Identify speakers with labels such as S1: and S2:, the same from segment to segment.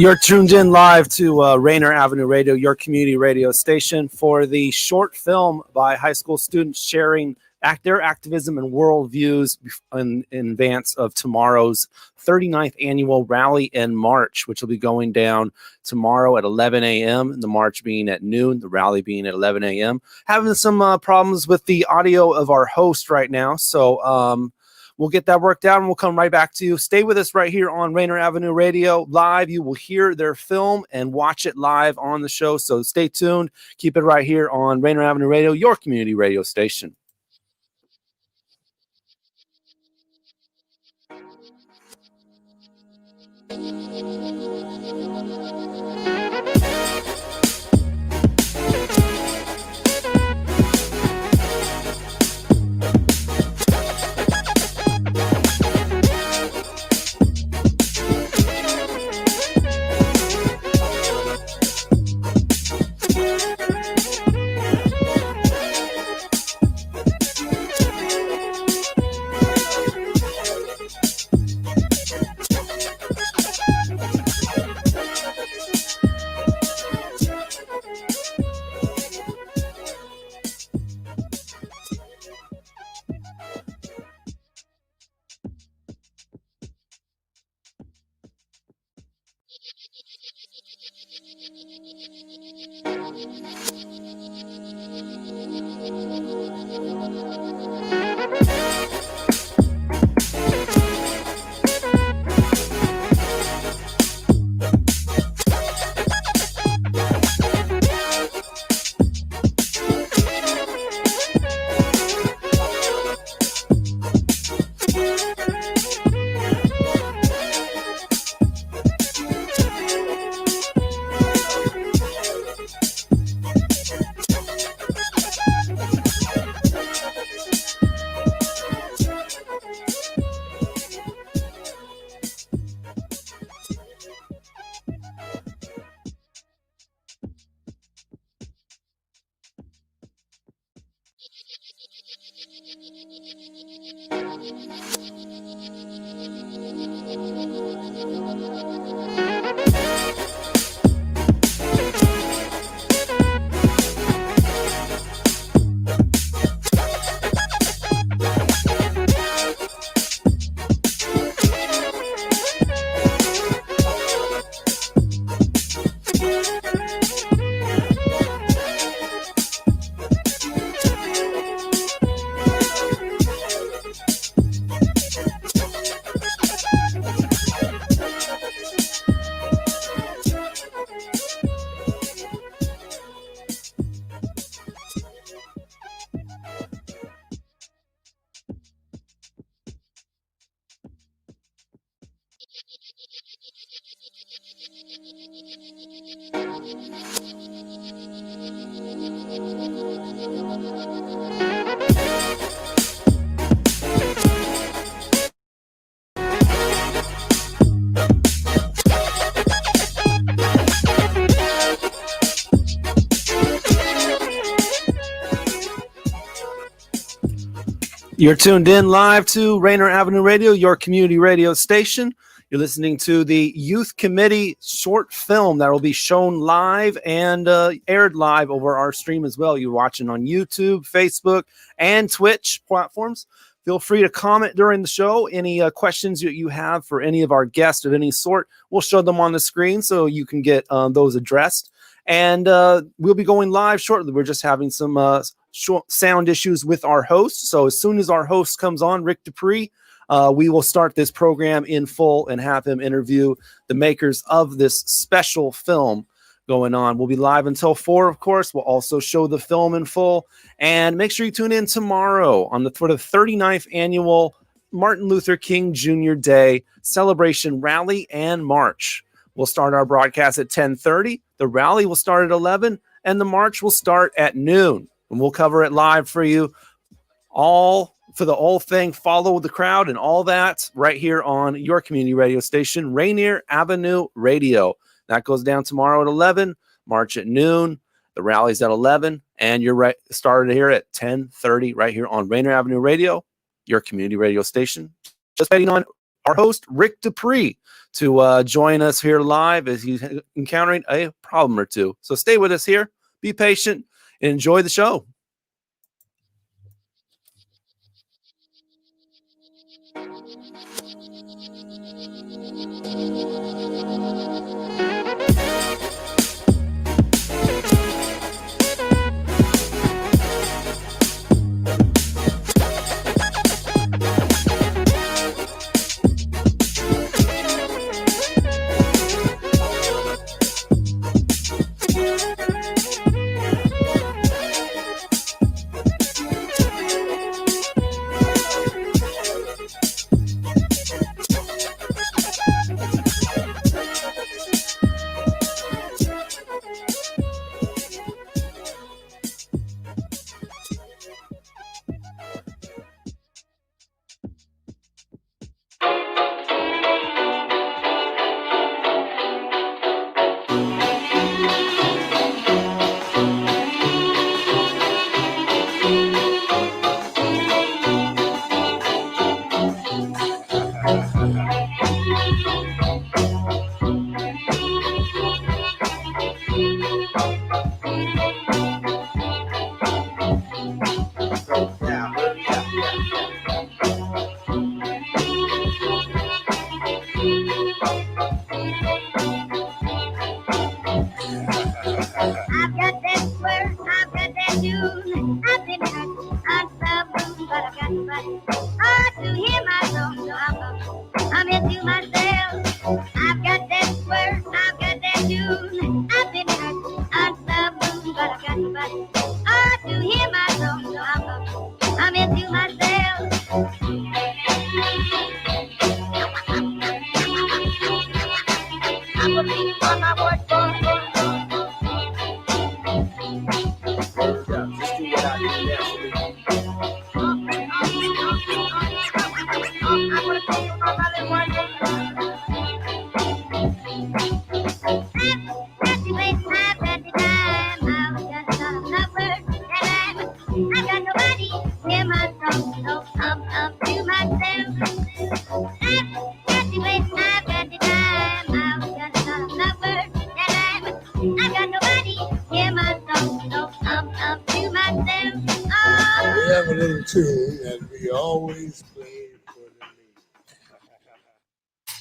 S1: You're tuned in live to Rainier Avenue Radio, your community radio station, for the short film by high school students sharing their activism and worldviews in advance of tomorrow's 39th annual rally and march, which will be going down tomorrow at 11 a.m., the march being at noon, the rally being at 11 a.m. Having some problems with the audio of our host right now, so we'll get that worked out and we'll come right back to you. Stay with us right here on Rainier Avenue Radio Live. You will hear their film and watch it live on the show. So stay tuned. Keep it right here on Rainier Avenue Radio, your community radio station. You're tuned in live to Rainier Avenue Radio, your community radio station. You're listening to the Youth Committee short film that will be shown live and aired live over our stream as well. You're watching on YouTube, Facebook, and Twitch platforms. Feel free to comment during the show. Any questions that you have for any of our guests of any sort, we'll show them on the screen so you can get those addressed. And we'll be going live shortly. We're just having some short sound issues with our host. So as soon as our host comes on, Rick Dupree, we will start this program in full and have him interview the makers of this special film going on. We'll be live until 4, of course. We'll also show the film in full. And make sure you tune in tomorrow for the 39th annual Martin Luther King Jr. Day celebration rally and march. We'll start our broadcast at 10:30. The rally will start at 11, and the march will start at noon. And we'll cover it live for you all for the whole thing. Follow the crowd and all that right here on your community radio station, Rainier Avenue Radio. That goes down tomorrow at 11, march at noon. The rally's at 11, and you're right started here at 10:30 right here on Rainier Avenue Radio, your community radio station. Just waiting on our host, Rick Dupree, to join us here live as he's encountering a problem or two. So stay with us here, be patient, and enjoy the show.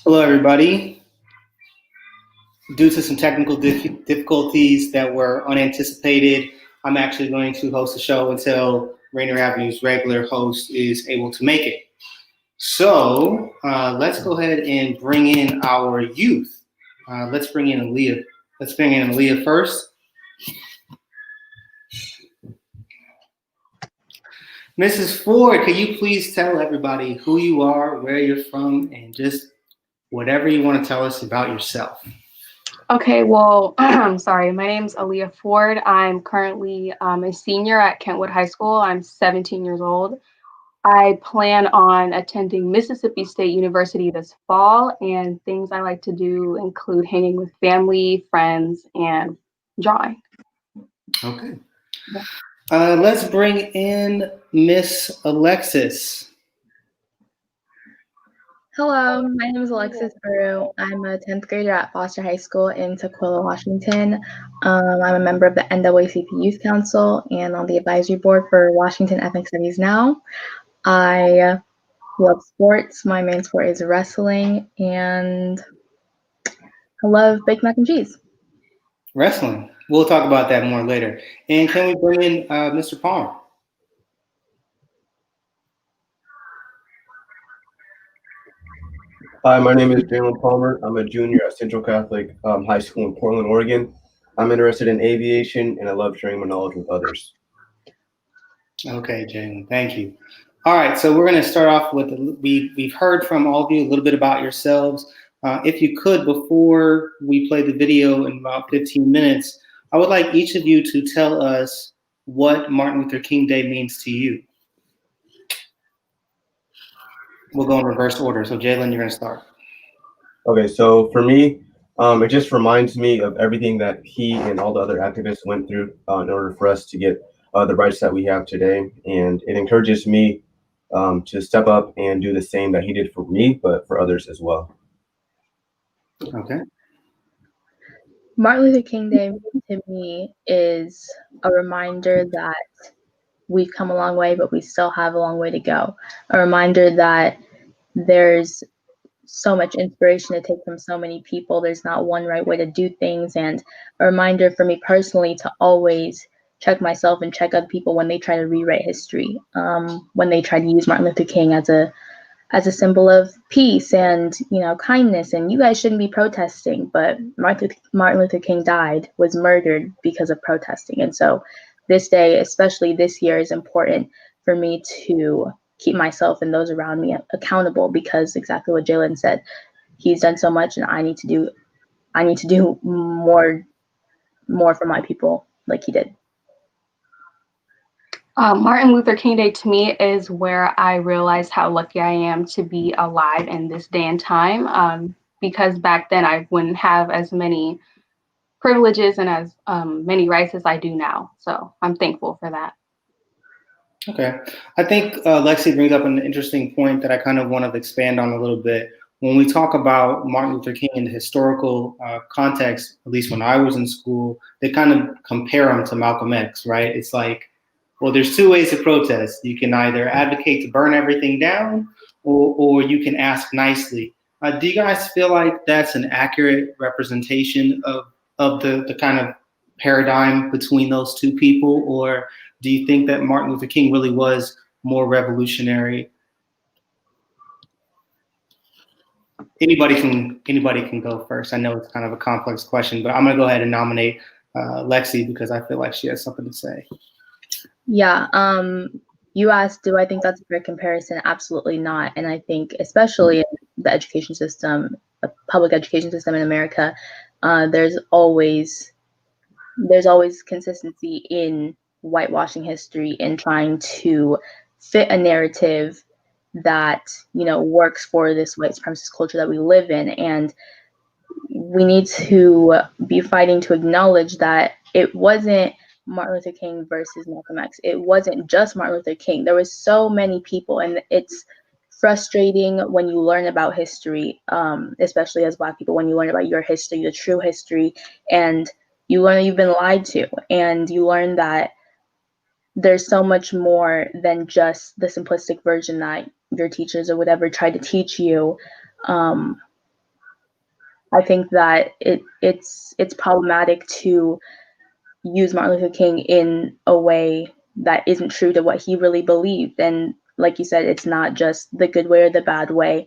S2: Hello, everybody. Due to some technical difficulties that were unanticipated, I'm actually going to host the show until Rainier Avenue's regular host is able to make it. So let's go ahead and bring in our youth. Let's bring in Aaliyah. Let's bring in Aaliyah first. Mrs. Ford, can you please tell everybody who you are, where you're from, and just whatever you want to tell us about yourself.
S3: Okay, well, I'm sorry. My name's Aaliyah Ford. I'm currently a senior at Kentwood High School. I'm 17 years old. I plan on attending Mississippi State University this fall, and things I like to do include hanging with family, friends, and drawing.
S2: Okay. Let's bring in Miss Alexis.
S4: Hello, my name is Alexis Baru. I'm a 10th grader at Foster High School in Tukwila, Washington. I'm a member of the NAACP Youth Council and on the advisory board for Washington Ethnic Studies Now. I love sports. My main sport is wrestling, and I love baked mac and cheese.
S2: Wrestling. We'll talk about that more later. And can we bring in Mr. Palmer?
S5: Hi, my name is Jalen Palmer. I'm a junior at Central Catholic High School in Portland, Oregon. I'm interested in aviation, and I love sharing my knowledge with others.
S2: Okay, Jalen, thank you. All right, so we're going to start off with, we've heard from all of you a little bit about yourselves. If you could, before we play the video in about 15 minutes, I would like each of you to tell us what Martin Luther King Day means to you. We'll go in reverse order. So Jalen, you're going to start.
S5: Okay, so for me, it just reminds me of everything that he and all the other activists went through in order for us to get the rights that we have today. And it encourages me to step up and do the same that he did for me, but for others as well.
S2: Okay.
S4: Martin Luther King Day to me is a reminder that we've come a long way, but we still have a long way to go. A reminder that there's so much inspiration to take from so many people. There's not one right way to do things. And a reminder for me personally to always check myself and check other people when they try to rewrite history, when they try to use Martin Luther King as a symbol of peace and, you know, kindness. And you guys shouldn't be protesting, but Martin Luther King was murdered because of protesting. And so this day, especially this year, is important for me to keep myself and those around me accountable, because exactly what Jalen said, he's done so much and I need to do more for my people like he did.
S3: Martin Luther King Day to me is where I realized how lucky I am to be alive in this day and time, because back then I wouldn't have as many privileges and as many rights as I do now. So I'm thankful for that.
S2: Okay. I think Lexi brings up an interesting point that I kind of want to expand on a little bit. When we talk about Martin Luther King in the historical context, at least when I was in school, they kind of compare him to Malcolm X, right? It's like, well, there's two ways to protest. You can either advocate to burn everything down, or you can ask nicely. Do you guys feel like that's an accurate representation of the kind of paradigm between those two people? Or do you think that Martin Luther King really was more revolutionary? Anybody can go first. I know it's kind of a complex question, but I'm going to go ahead and nominate Lexi because I feel like she has something to say.
S4: Yeah. You asked, do I think that's a fair comparison? Absolutely not. And I think especially in the education system, the public education system in America, there's always consistency in whitewashing history and trying to fit a narrative that, you know, works for this white supremacist culture that we live in. And we need to be fighting to acknowledge that it wasn't Martin Luther King versus Malcolm X. It wasn't just Martin Luther King. There was so many people, and it's frustrating when you learn about history, especially as Black people, when you learn about your history, the true history, and you learn you've been lied to, and you learn that there's so much more than just the simplistic version that your teachers or whatever tried to teach you. I think that it's problematic to use Martin Luther King in a way that isn't true to what he really believed. And like you said, it's not just the good way or the bad way.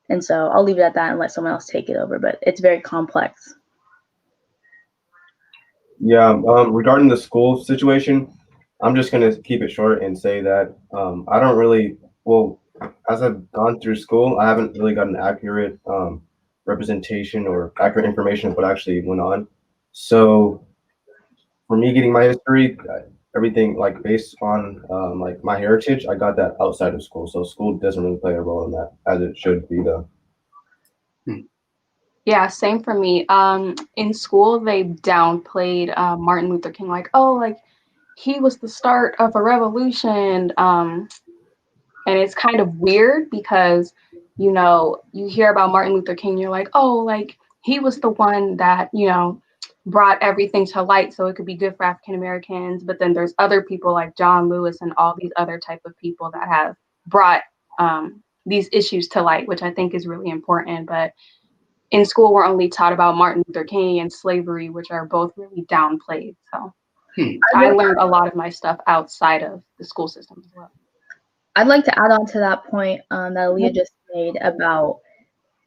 S4: And so I'll leave it at that and let someone else take it over, but it's very complex.
S5: Yeah, regarding the school situation, I'm just going to keep it short and say that I don't really, well, as I've gone through school, I haven't really got an accurate representation or accurate information of what actually went on. So for me getting my history, everything like based on like my heritage, I got that outside of school. So school doesn't really play a role in that as it should be though.
S3: Yeah, same for me. In school, they downplayed Martin Luther King, like, oh, like he was the start of a revolution. And it's kind of weird because, you know, you hear about Martin Luther King, you're like, oh, like he was the one that, you know, brought everything to light so it could be good for African Americans. But then there's other people like John Lewis and all these other type of people that have brought these issues to light, which I think is really important. But in school, we're only taught about Martin Luther King and slavery, which are both really downplayed. So I learned a lot of my stuff outside of the school system as well.
S4: I'd like to add on to that point that Aaliyah just made about,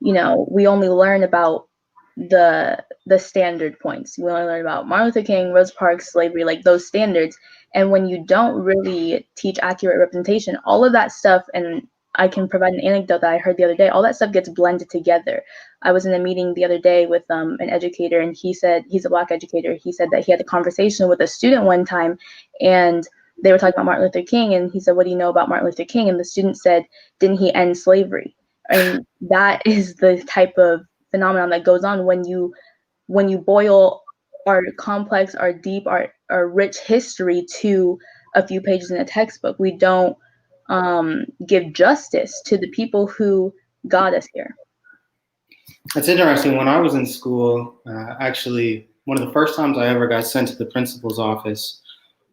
S4: you know, we only learn about the standard points. We only learn about Martin Luther King, Rosa Parks, slavery, like those standards. And when you don't really teach accurate representation, all of that stuff, and I can provide an anecdote that I heard the other day, all that stuff gets blended together. I was in a meeting the other day with an educator, and he said, he's a Black educator, he said that he had a conversation with a student one time, and they were talking about Martin Luther King, and he said, what do you know about Martin Luther King? And the student said, didn't he end slavery? And that is the type of phenomenon that goes on when you boil our complex, our deep, our rich history to a few pages in a textbook. We don't give justice to the people who got us here.
S2: It's interesting. When I was in school, actually, one of the first times I ever got sent to the principal's office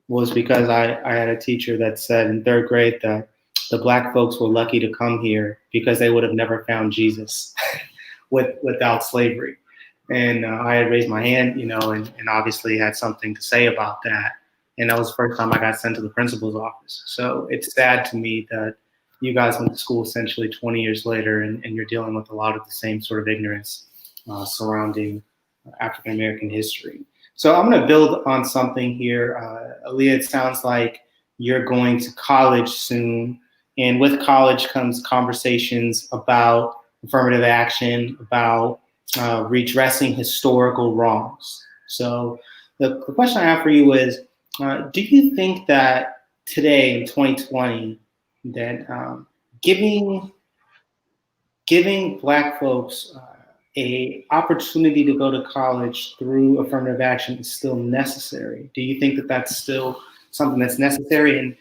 S2: was because I had a teacher that said in third grade that the Black folks were lucky to come here because they would have never found Jesus without slavery. And I had raised my hand, you know, and obviously had something to say about that. And that was the first time I got sent to the principal's office. So it's sad to me that you guys went to school essentially 20 years later and you're dealing with a lot of the same sort of ignorance surrounding African American history. So I'm going to build on something here. Aaliyah, it sounds like you're going to college soon. And with college comes conversations about affirmative action, about redressing historical wrongs. So the question I have for you is, do you think that today in 2020, that giving Black folks a opportunity to go to college through affirmative action is still necessary? Do you think that that's still something that's necessary? And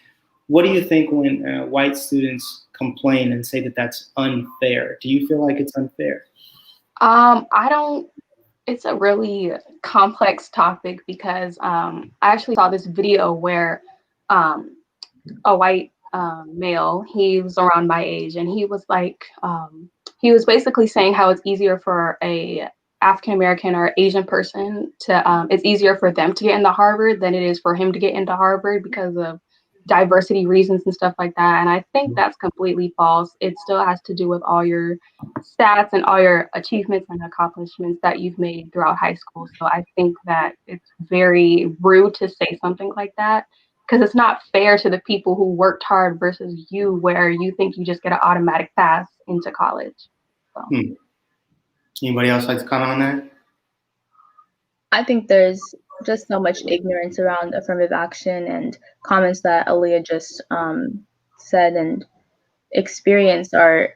S2: what do you think when white students complain and say that that's unfair? Do you feel like it's unfair?
S3: I don't. It's a really complex topic because I actually saw this video where a white male, he was around my age, and he was like, he was basically saying how it's easier for a African American or Asian person to, it's easier for them to get into Harvard than it is for him to get into Harvard because of diversity reasons and stuff like that. And I think that's completely false. It still has to do with all your stats and all your achievements and accomplishments that you've made throughout high school. So I think that it's very rude to say something like that, because it's not fair to the people who worked hard versus you, where you think you just get an automatic pass into college. So.
S2: Anybody else like to comment on that?
S4: I think there's just so much ignorance around affirmative action, and comments that Aaliyah just said and experienced are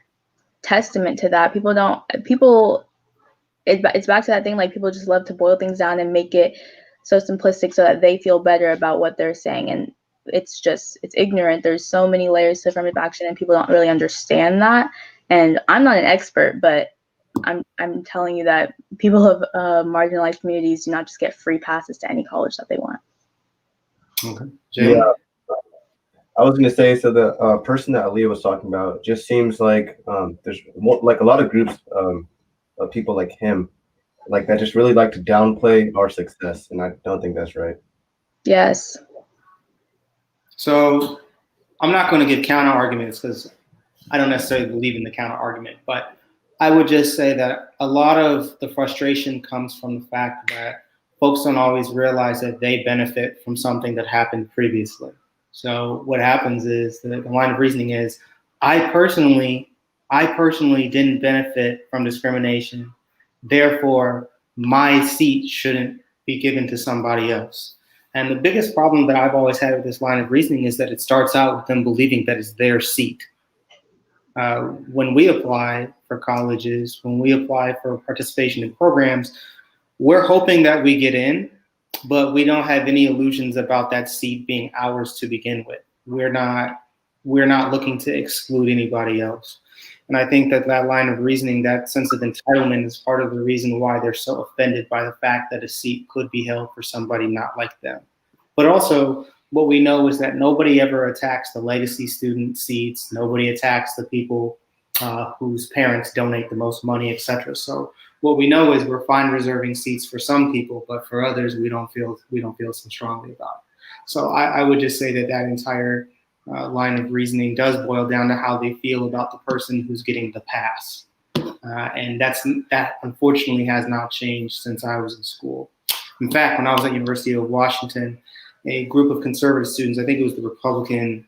S4: testament to that. It's back to that thing, like people just love to boil things down and make it so simplistic so that they feel better about what they're saying. And it's ignorant. There's so many layers to affirmative action and people don't really understand that. And I'm not an expert, but I'm telling you that people of marginalized communities do not just get free passes to any college that they want.
S2: Okay. Jay?
S5: Yeah, I was going to say, so the person that Aaliyah was talking about just seems like there's more, like a lot of groups of people like him, like that just really like to downplay our success, and I don't think that's right.
S4: Yes.
S2: So I'm not going to give counter arguments because I don't necessarily believe in the counter argument, but I would just say that a lot of the frustration comes from the fact that folks don't always realize that they benefit from something that happened previously. So what happens is the line of reasoning is, I personally didn't benefit from discrimination. Therefore, my seat shouldn't be given to somebody else. And the biggest problem that I've always had with this line of reasoning is that it starts out with them believing that it's their seat. When we apply for colleges, when we apply for participation in programs, we're hoping that we get in, but we don't have any illusions about that seat being ours to begin with. We're not looking to exclude anybody else. And I think that line of reasoning, that sense of entitlement, is part of the reason why they're so offended by the fact that a seat could be held for somebody not like them. But also, what we know is that nobody ever attacks the legacy student seats. Nobody attacks the people whose parents donate the most money, etc. So what we know is we're fine reserving seats for some people, but for others, we don't feel so strongly about it. So I would just say that entire line of reasoning does boil down to how they feel about the person who's getting the pass. And that unfortunately has not changed since I was in school. In fact, when I was at University of Washington, a group of conservative students, I think it was the Republican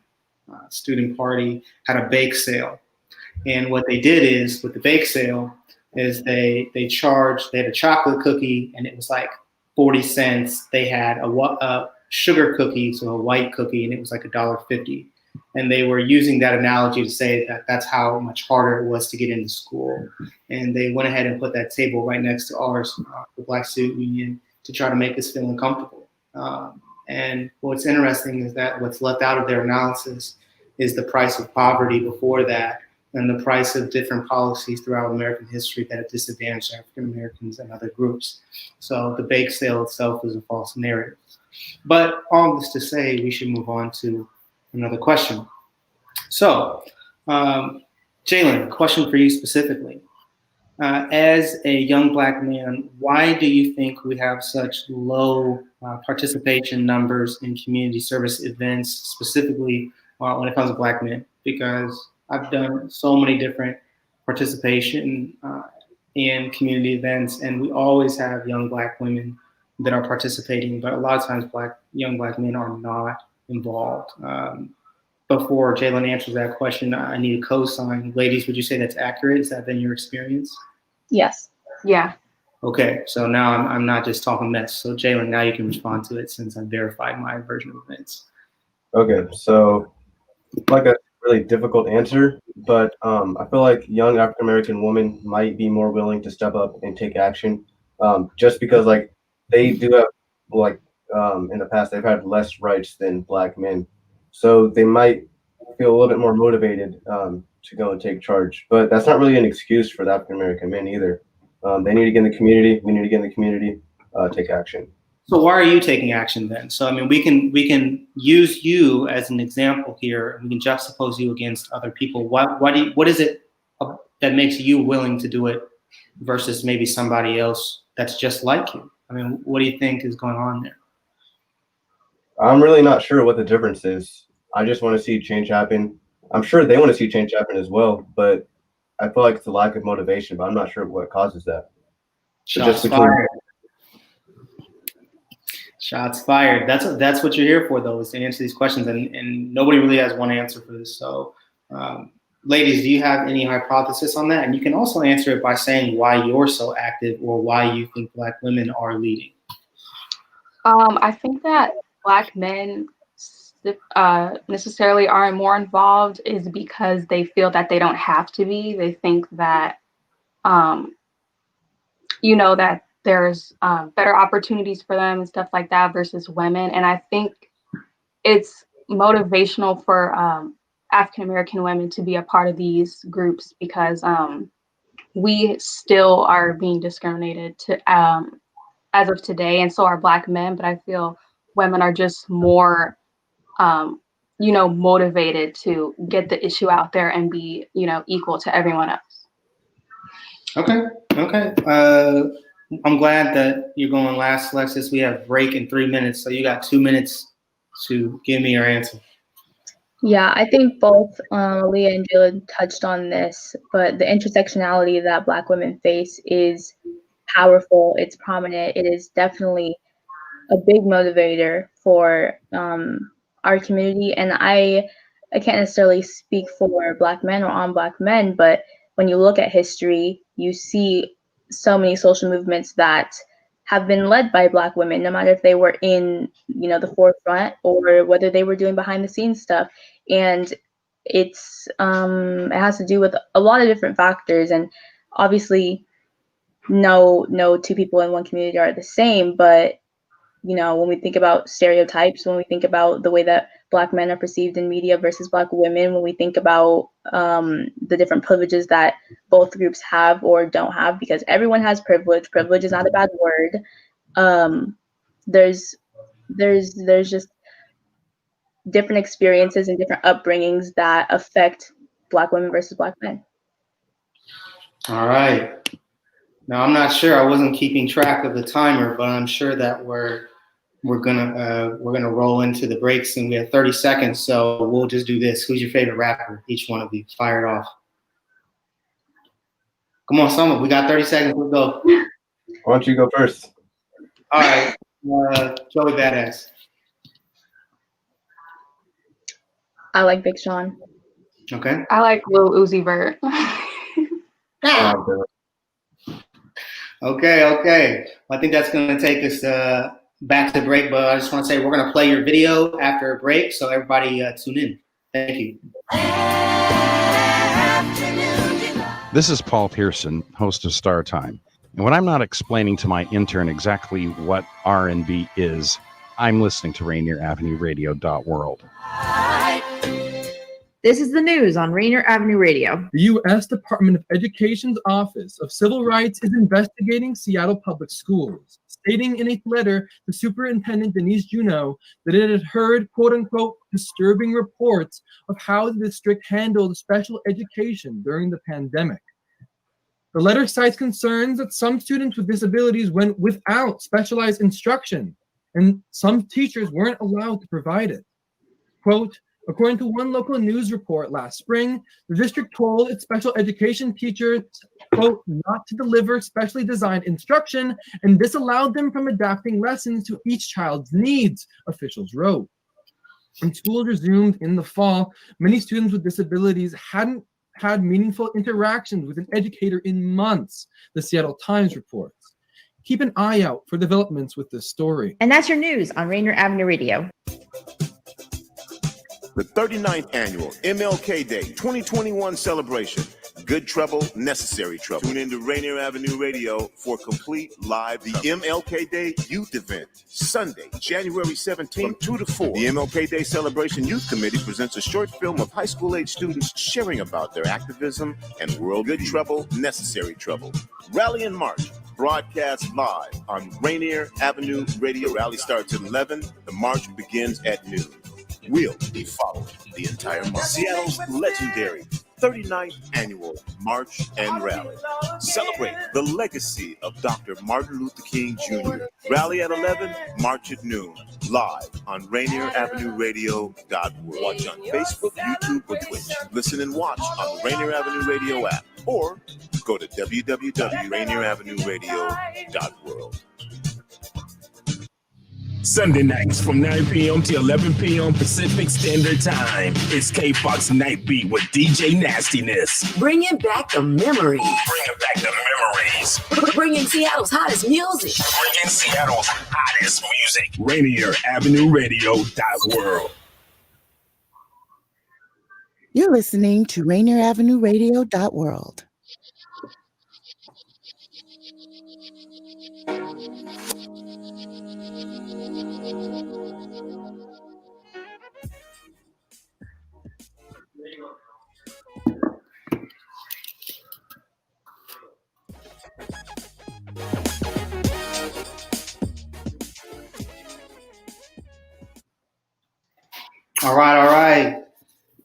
S2: Student Party, had a bake sale. And what they did is, with the bake sale, is they had a chocolate cookie, and it was like 40 cents. They had a sugar cookie, so a white cookie, and it was like $1.50. And they were using that analogy to say that that's how much harder it was to get into school. And they went ahead and put that table right next to ours, the Black Student Union, to try to make us feel uncomfortable. And what's interesting is that what's left out of their analysis is the price of poverty before that, and the price of different policies throughout American history that have disadvantaged African Americans and other groups. So the bake sale itself is a false narrative. But all this to say, we should move on to another question. So, Jalen, question for you specifically. As a young Black man, why do you think we have such low participation numbers in community service events, specifically when it comes to Black men? Because I've done so many different participation in community events, and we always have young Black women that are participating, but a lot of times young Black men are not involved. Before Jalen answers that question, I need a cosign. Ladies, would you say that's accurate? Has that been your experience?
S4: Yes.
S3: Yeah.
S2: Okay, so now I'm not just talking mess. So Jalen, now you can respond to it since I verified my version of events.
S5: Okay, so like a really difficult answer, but I feel like young African American women might be more willing to step up and take action, just because like they do have in the past they've had less rights than Black men, so they might feel a little bit more motivated to go and take charge. But that's not really an excuse for the African American men either. They need to get in the community. We need to get in the community, take action.
S2: So why are you taking action then? So I mean, we can use you as an example here, and we can juxtapose you against other people. What is it that makes you willing to do it versus maybe somebody else that's just like you? I mean, what do you think is going on there?
S5: I'm really not sure what the difference is. I just want to see change happen. I'm sure they want to see change happen as well, but I feel like it's a lack of motivation, but I'm not sure what causes that.
S2: Shots fired. Shots fired. That's what you're here for, though, is to answer these questions, and nobody really has one answer for this. So, ladies, do you have any hypothesis on that? And you can also answer it by saying why you're so active or why you think Black women are leading.
S3: I think that Black men necessarily aren't more involved is because they feel that they don't have to be. They think that, that there's better opportunities for them and stuff like that versus women. And I think it's motivational for African American women to be a part of these groups because we still are being discriminated to as of today, and so are Black men. But I feel women are just more motivated to get the issue out there and be, equal to everyone else.
S2: Okay. I'm glad that you're going last, Alexis. We have break in 3 minutes, so you got 2 minutes to give me your answer.
S4: Yeah, I think both Leah and Jalen touched on this, but the intersectionality that Black women face is powerful. It's prominent. It is definitely a big motivator for our community. And I can't necessarily speak for Black men or on Black men, but when you look at history, you see so many social movements that have been led by Black women, no matter if they were in, the forefront or whether they were doing behind the scenes stuff. And it has to do with a lot of different factors. And obviously no two people in one community are the same, but when we think about stereotypes, when we think about the way that Black men are perceived in media versus Black women, when we think about the different privileges that both groups have or don't have, because everyone has privilege. Privilege is not a bad word. There's just different experiences and different upbringings that affect Black women versus Black men.
S2: All right. Now, I'm not sure. I wasn't keeping track of the timer, but I'm sure that we're gonna roll into the breaks, and we have 30 seconds. So we'll just do this. Who's your favorite rapper? Each one of you, fire it off. Come on, someone. We got 30 seconds. Let's go.
S5: Why don't you go first?
S2: All right, Joey Badass.
S4: I like Big Sean.
S2: Okay.
S3: I like Lil Uzi Vert.
S2: Okay. I think that's going to take us back to break, but I just want to say we're going to play your video after a break, so everybody tune in. Thank you.
S6: This is Paul Pearson, host of Star Time. And when I'm not explaining to my intern exactly what R&B is, I'm listening to Rainier Avenue Radio.world.
S7: This is the news on Rainier Avenue Radio.
S8: The U.S. Department of Education's Office of Civil Rights is investigating Seattle Public Schools, stating in a letter to Superintendent Denise Juneau that it had heard, quote-unquote, disturbing reports of how the district handled special education during the pandemic. The letter cites concerns that some students with disabilities went without specialized instruction, and some teachers weren't allowed to provide it. Quote, according to one local news report last spring, the district told its special education teachers, quote, not to deliver specially designed instruction and disallowed them from adapting lessons to each child's needs, officials wrote. When schools resumed in the fall, many students with disabilities hadn't had meaningful interactions with an educator in months, the Seattle Times reports. Keep an eye out for developments with this story.
S7: And that's your news on Rainier Avenue Radio.
S9: The 39th Annual MLK Day 2021 celebration. Good trouble, necessary trouble. Tune into Rainier Avenue Radio for complete live the MLK Day Youth Event, Sunday, January 17th from 2 to 4. The MLK Day Celebration Youth Committee presents a short film of high school age students sharing about their activism and world. Good trouble, necessary trouble. Rally and march. Broadcast live on Rainier Avenue Radio. Rally starts at 11. The march begins at noon. We'll be following the entire month. Seattle's legendary 39th Annual March and Rally. Celebrate the legacy of Dr. Martin Luther King Jr. Rally at 11, march at noon. Live on Rainier Avenue Radio.org. Watch on Facebook, YouTube, or Twitch. Listen and watch on the Rainier Avenue Radio app. Or go to www.rainieravenueradio.world.
S10: Sunday nights from 9 p.m. to 11 p.m. Pacific Standard Time. It's K-Fox Night Beat with DJ Nastiness.
S11: Bringing back the memories.
S10: Bringing back the memories.
S11: Bringing Seattle's hottest music.
S10: Bringing Seattle's hottest music. Rainier Avenue Radio.world.
S12: You're listening to Rainier Avenue Radio.world.
S2: All right.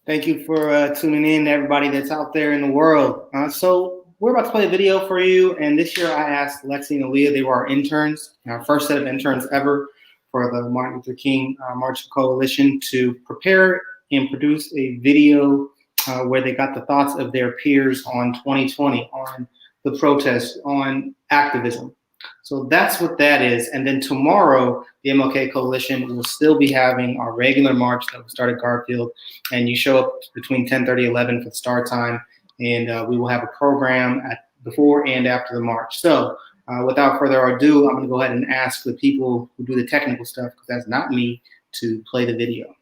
S2: Thank you for tuning in, everybody that's out there in the world. So we're about to play a video for you. And this year I asked Lexi and Aaliyah, they were our interns, our first set of interns ever for the Martin Luther King March Coalition, to prepare and produce a video where they got the thoughts of their peers on 2020, on the protests, on activism. So that's what that is. And then tomorrow, the MLK Coalition will still be having our regular march that will start at Garfield. And you show up between 10:30 and 11 for the start time. And we will have a program at before and after the march. So without further ado, I'm going to go ahead and ask the people who do the technical stuff, because that's not me, to play the video.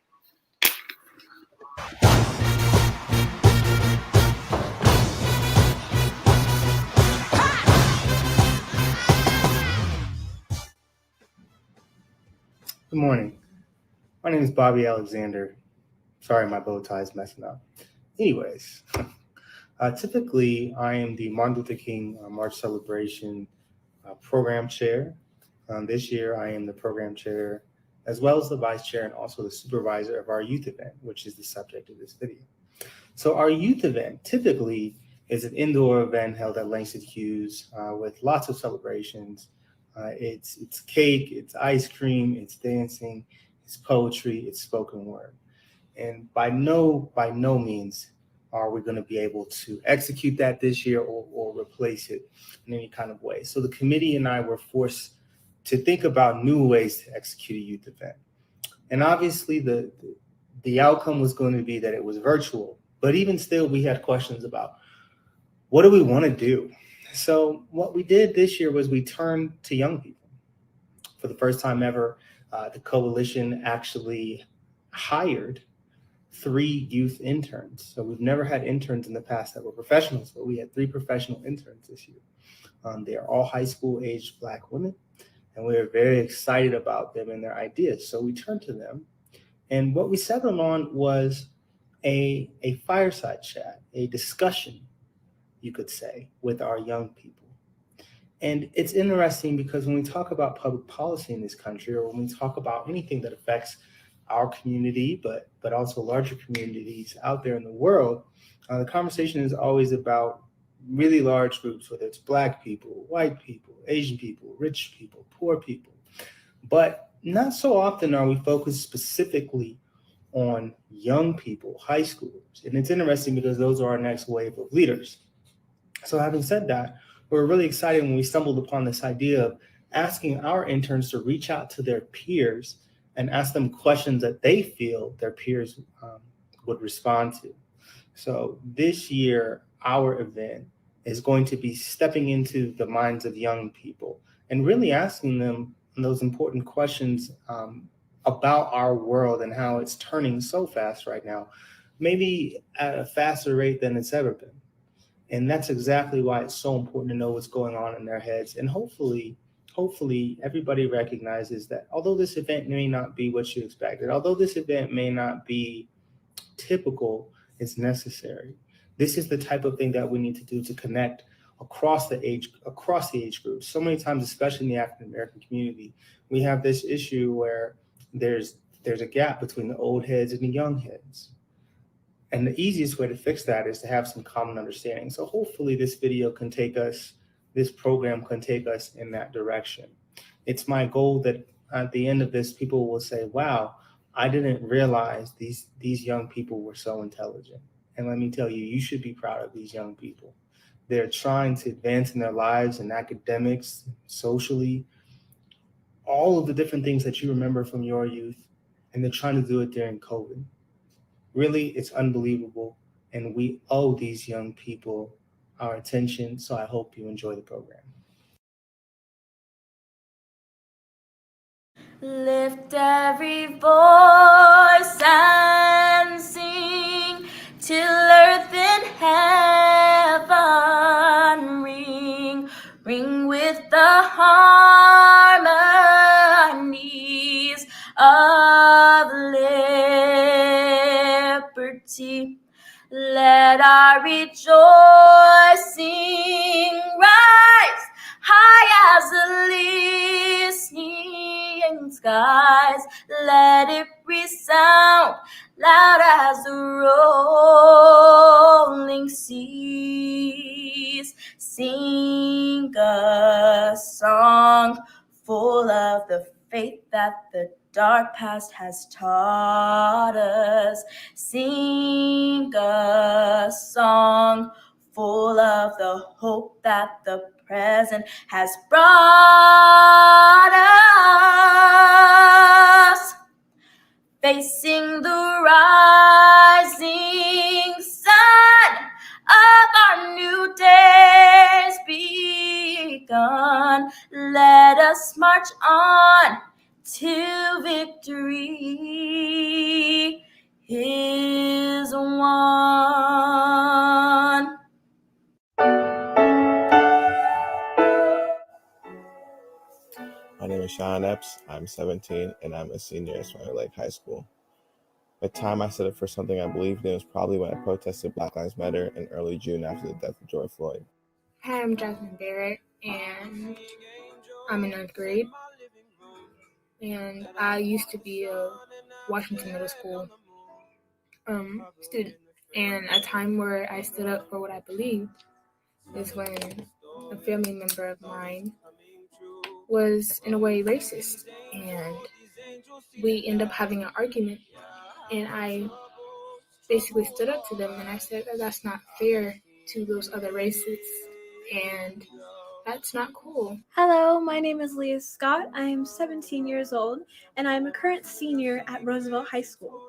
S2: Good morning. My name is Bobby Alexander. Sorry, my bow tie is messing up. Anyways, typically I am the Martin Luther King March Celebration program chair. This year I am the program chair as well as the vice chair and also the supervisor of our youth event, which is the subject of this video. So our youth event typically is an indoor event held at Langston Hughes with lots of celebrations. It's cake, it's ice cream, it's dancing, it's poetry, it's spoken word. And by no means are we going to be able to execute that this year or replace it in any kind of way. So the committee and I were forced to think about new ways to execute a youth event. And obviously the outcome was going to be that it was virtual, but even still we had questions about what do we want to do? So what we did this year was we turned to young people. For the first time ever, the coalition actually hired 3 youth interns. So we've never had interns in the past that were professionals, but we had 3 professional interns this year. They are all high school aged Black women, and we were very excited about them and their ideas. So we turned to them, and what we settled on was a fireside chat, a discussion, you could say, with our young people. And it's interesting because when we talk about public policy in this country, or when we talk about anything that affects our community, but also larger communities out there in the world, the conversation is always about really large groups, whether it's Black people, white people, Asian people, rich people, poor people. But not so often are we focused specifically on young people, high schoolers. And it's interesting because those are our next wave of leaders. So having said that, we're really excited when we stumbled upon this idea of asking our interns to reach out to their peers and ask them questions that they feel their peers would respond to. So this year, our event is going to be stepping into the minds of young people and really asking them those important questions about our world and how it's turning so fast right now, maybe at a faster rate than it's ever been. And that's exactly why it's so important to know what's going on in their heads. And hopefully everybody recognizes that although this event may not be what you expected, although this event may not be typical, it's necessary. This is the type of thing that we need to do to connect across the age groups. So many times, especially in the African American community, we have this issue where there's a gap between the old heads and the young heads. And the easiest way to fix that is to have some common understanding. So hopefully this program can take us in that direction. It's my goal that at the end of this, people will say, wow, I didn't realize these young people were so intelligent. And let me tell you, you should be proud of these young people. They're trying to advance in their lives and academics, socially, all of the different things that you remember from your youth, and they're trying to do it during COVID. Really, it's unbelievable, and we owe these young people our attention, so I hope you enjoy the program.
S13: Lift every voice and sing till earth and heaven ring, ring with the harmonies of liberty. Let our rejoicing rise high as the listening skies. Let it resound loud as the rolling seas. Sing a song full of the faith that the dark past has taught us. Sing a song full of the hope that the present has brought us. Facing the rising sun of our new days begun, let us march on to victory is won.
S14: My name is Sean Epps. I'm 17 and I'm a senior at Rainier Lake High School. The time I stood up for something I believed in was probably when I protested Black Lives Matter in early June after the death of George Floyd.
S15: Hi, I'm Jasmine Barrett, and I'm in 9th grade. And I used to be a Washington Middle School student. And a time where I stood up for what I believed is when a family member of mine was in a way racist, and we ended up having an argument, and I basically stood up to them and I said that that's not fair to those other races, and that's not cool.
S16: Hello, my name is Leah Scott. I am 17 years old and I'm a current senior at Roosevelt High School.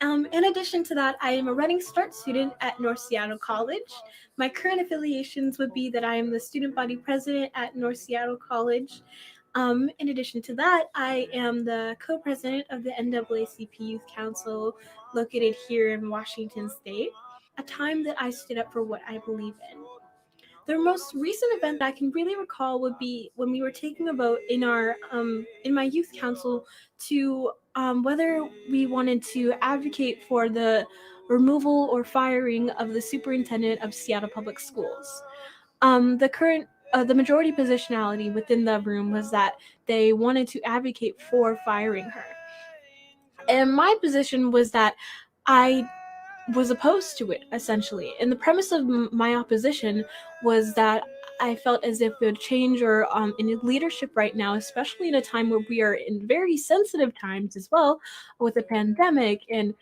S16: In addition to that, I am a Running Start student at North Seattle College. My current affiliations would be that I am the student body president at North Seattle College. In addition to that, I am the co-president of the NAACP Youth Council located here in Washington State. A time that I stood up for what I believe in. The most recent event that I can really recall would be when we were taking a vote in our in my youth council to whether we wanted to advocate for the removal or firing of the superintendent of Seattle Public Schools. The majority positionality within the room was that they wanted to advocate for firing her. And my position was that I was opposed to it, essentially. And the premise of my opposition was that I felt as if the change or in leadership right now, especially in a time where we are in very sensitive times as well with the pandemic, and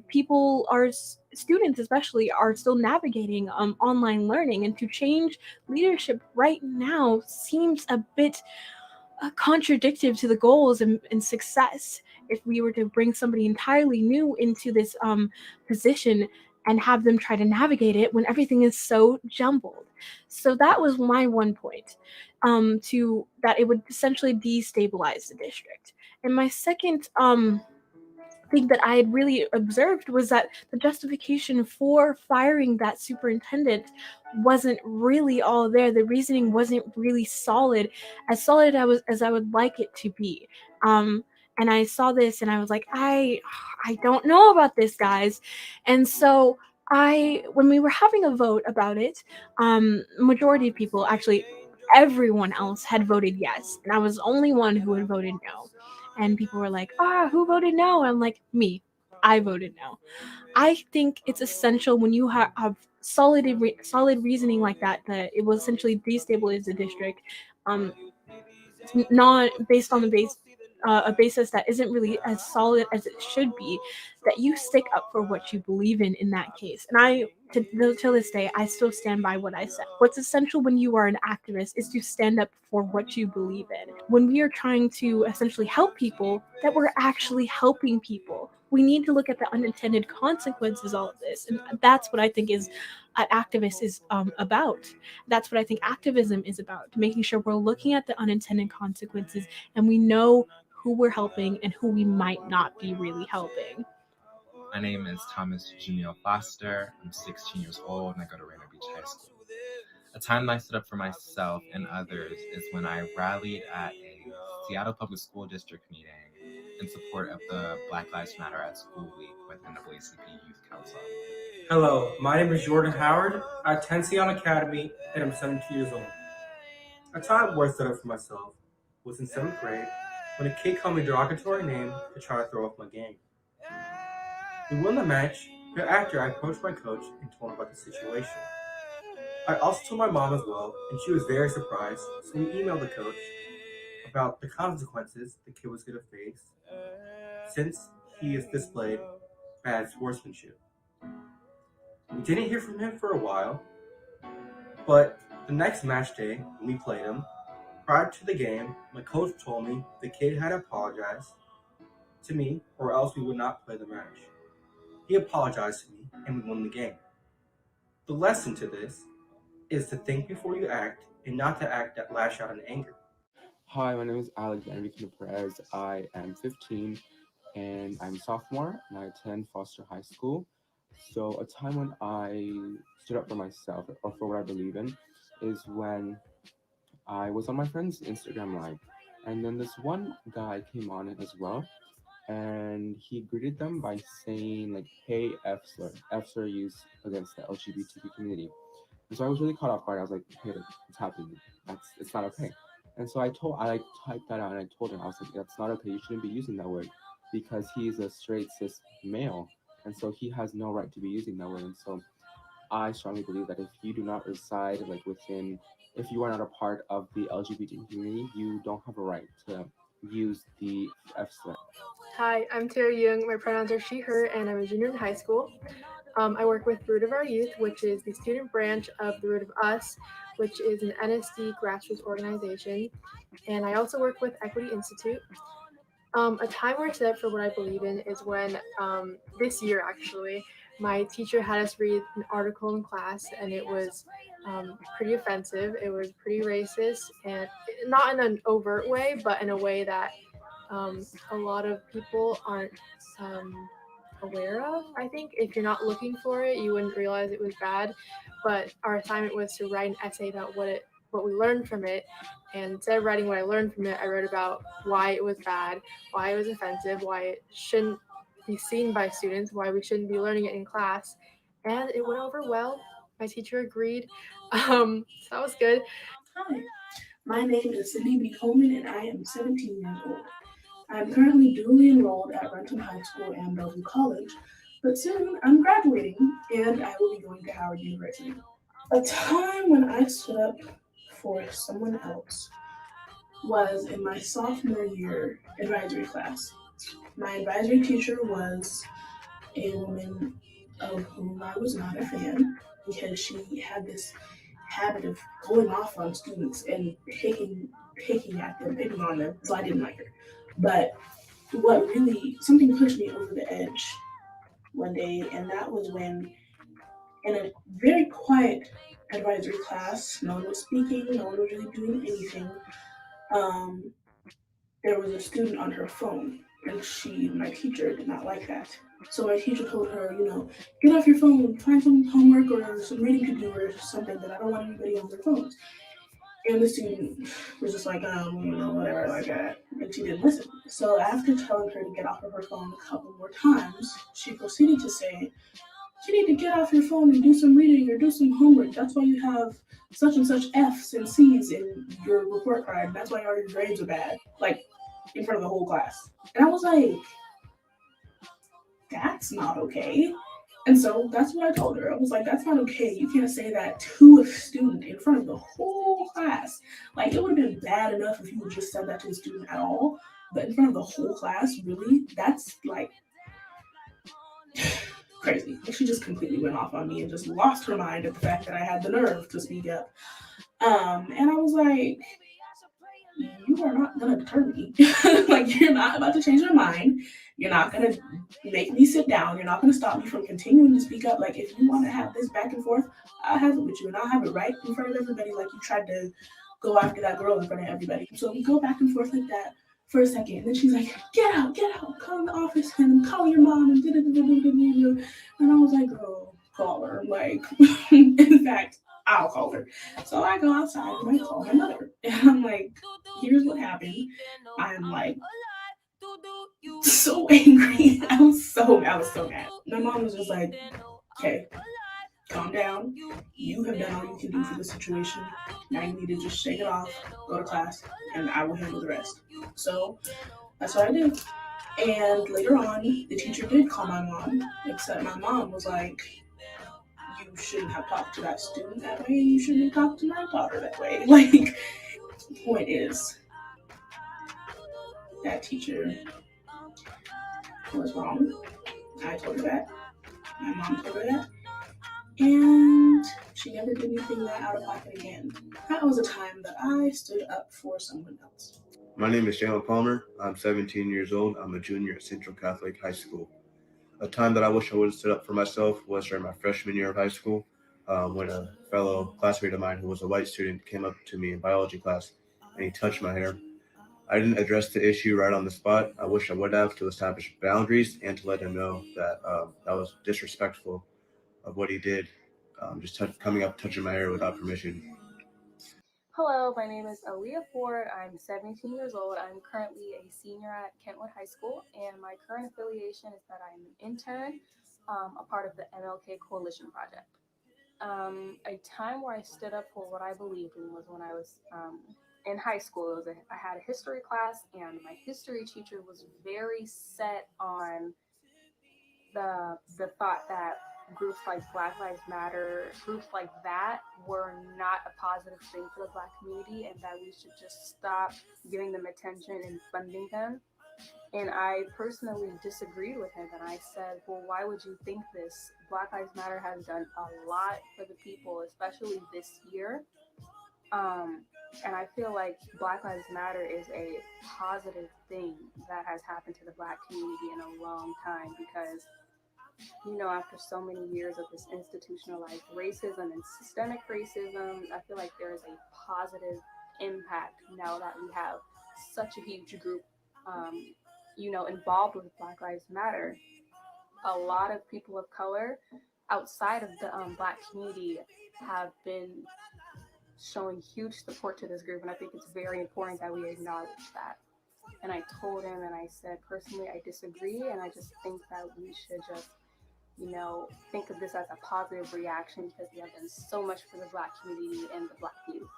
S16: people are, students especially, are still navigating online learning, and to change leadership right now seems a bit contradictive to the goals and success if we were to bring somebody entirely new into this position and have them try to navigate it when everything is so jumbled. So that was my one point, to that it would essentially destabilize the district. And my second thing that I had really observed was that the justification for firing that superintendent wasn't really all there. The reasoning wasn't really solid as I would like it to be. And I saw this and I was like, I don't know about this, guys. And so when we were having a vote about it, majority of people, actually everyone else, had voted yes, and I was the only one who had voted no. And people were like, who voted no? And I'm like, me. I voted no. I think it's essential when you have solid reasoning like that it will essentially destabilize the district, not based on a basis that isn't really as solid as it should be, that you stick up for what you believe in that case. And till this day, I still stand by what I said. What's essential when you are an activist is to stand up for what you believe in. When we are trying to essentially help people, that we're actually helping people. We need to look at the unintended consequences of all of this. And that's what I think is an activist is about. That's what I think activism is about, making sure we're looking at the unintended consequences and we know who we're helping and who we might not be really helping.
S17: My name is Thomas Jamil Foster. I'm 16 years old and I go to Rainier Beach High School. A time that I stood up for myself and others is when I rallied at a Seattle Public School District meeting in support of the Black Lives Matter at School Week with the NAACP Youth Council.
S18: Hello, my name is Jordan Howard. I attend Seattle Academy and I'm 17 years old. A time where I stood up for myself was in 7th grade when a kid called me a derogatory name to try to throw off my game. We won the match, but after I approached my coach and told him about the situation. I also told my mom as well, and she was very surprised, so we emailed the coach about the consequences the kid was going to face since he has displayed bad sportsmanship. We didn't hear from him for a while, but the next match day, when we played him, prior to the game, my coach told me the kid had apologized to me or else we would not play the match. He apologized to me and we won the game. The lesson to this is to think before you act and not to act that lash out in anger.
S19: Hi, my name is Alexander Perez. I am 15 and I'm a sophomore and I attend Foster High School. So a time when I stood up for myself or for what I believe in is when I was on my friend's Instagram Live And then this one guy came on it as well, and he greeted them by saying like, "Hey, F slur." F slur used against the LGBTQ community. And so I was really caught off guard. I was like, "Hey, what's happening? It's not okay." And so I like typed that out and I told him, I was like, "That's not okay. You shouldn't be using that word because he's a straight cis male, and so he has no right to be using that word." And so I strongly believe that if you do not reside like within, if you are not a part of the LGBT community, you don't have a right to use the F slur.
S20: Hi, I'm Tara Young. My pronouns are she, her, and I'm a junior in high school. I work with Root of Our Youth, which is the student branch of the Root of Us, which is an NSD grassroots organization. And I also work with Equity Institute. A time where I stood up for what I believe in is when, this year actually, my teacher had us read an article in class, and it was pretty offensive. It was pretty racist, and not in an overt way, but in a way that a lot of people aren't aware of. I think if you're not looking for it, you wouldn't realize it was bad. But our assignment was to write an essay about what we learned from it. And instead of writing what I learned from it, I wrote about why it was bad, why it was offensive, why it shouldn't be seen by students, why we shouldn't be learning it in class. And it went over well. My teacher agreed. So that was good.
S21: Hi, my name is Cindy B. Coleman, and I am 17 years old. I'm currently duly enrolled at Renton High School and Bellevue College, but soon I'm graduating and I will be going to Howard University. A time when I stood up for someone else was in my sophomore year advisory class. My advisory teacher was a woman of whom I was not a fan because she had this habit of going off on students and picking at them, picking on them, so I didn't like her. But something pushed me over the edge one day, and that was when, in a very quiet advisory class, no one was speaking, no one was really doing anything, there was a student on her phone, and my teacher, did not like that. So my teacher told her, get off your phone, find some homework or some reading to do or something, that I don't want anybody on their phones. And the student was just like, whatever, like that. And she didn't listen. So after telling her to get off of her phone a couple more times, she proceeded to say, you need to get off your phone and do some reading or do some homework. That's why you have such and such F's and C's in your report card. That's why all your grades are bad. Like, in front of the whole class. And I was like, that's not okay. And so that's what I told her. I was like, that's not okay. You can't say that to a student in front of the whole class. Like, it would have been bad enough if you would just said that to a student at all. But in front of the whole class, really? That's like crazy. She just completely went off on me and just lost her mind at the fact that I had the nerve to speak up. And I was like, you are not going to deter me. Like, you're not about to change my mind. You're not going to make me sit down. You're not going to stop me from continuing to speak up. Like, if you want to have this back and forth, I'll have it with you. And I'll have it right in front of everybody like you tried to go after that girl in front of everybody. So we go back and forth like that for a second. And then she's like, get out, call the office and call your mom. And I was like, girl, call her. Like, in fact, I'll call her. So I go outside and I call my mother. And I'm like, here's what happened. I'm like so angry. I was so mad. My mom was just like, okay, calm down. You have done all you can do for the situation. Now you need to just shake it off, go to class, and I will handle the rest. So that's what I did. And later on, the teacher did call my mom, except my mom was like, you shouldn't have talked to that student that way. You shouldn't have talked to my daughter that way. Like, the point is, that teacher was wrong. I told her that. My mom told her that. And she never did anything that out of pocket again. That was a time that I stood up for someone else.
S5: My name is Jalen Palmer. I'm 17 years old. I'm a junior at Central Catholic High School. A time that I wish I would have stood up for myself was during my freshman year of high school, when a fellow classmate of mine who was a white student came up to me in biology class and he touched my hair. I didn't address the issue right on the spot. I wish I would have, to establish boundaries and to let him know that that was disrespectful of what he did, coming up touching my hair without permission.
S3: Hello, my name is Aaliyah Ford. I'm 17 years old. I'm currently a senior at Kentwood High School, and my current affiliation is that I'm an intern, a part of the MLK Coalition Project. A time where I stood up for what I believed in was when I was in high school. I had a history class, and my history teacher was very set on the thought that groups like Black Lives Matter, groups like that were not a positive thing for the Black community, and that we should just stop giving them attention and funding them. And I personally disagreed with him, and I said, well, why would you think this? Black Lives Matter has done a lot for the people, especially this year. And I feel like Black Lives Matter is a positive thing that has happened to the Black community in a long time, because after so many years of this institutionalized racism and systemic racism, I feel like there is a positive impact now that we have such a huge group, involved with Black Lives Matter. A lot of people of color outside of the Black community have been showing huge support to this group, and I think it's very important that we acknowledge that. And I told him, and I said, personally, I disagree, and I just think that we should just think of this as a positive reaction, because we have done so much for the Black community and the Black youth.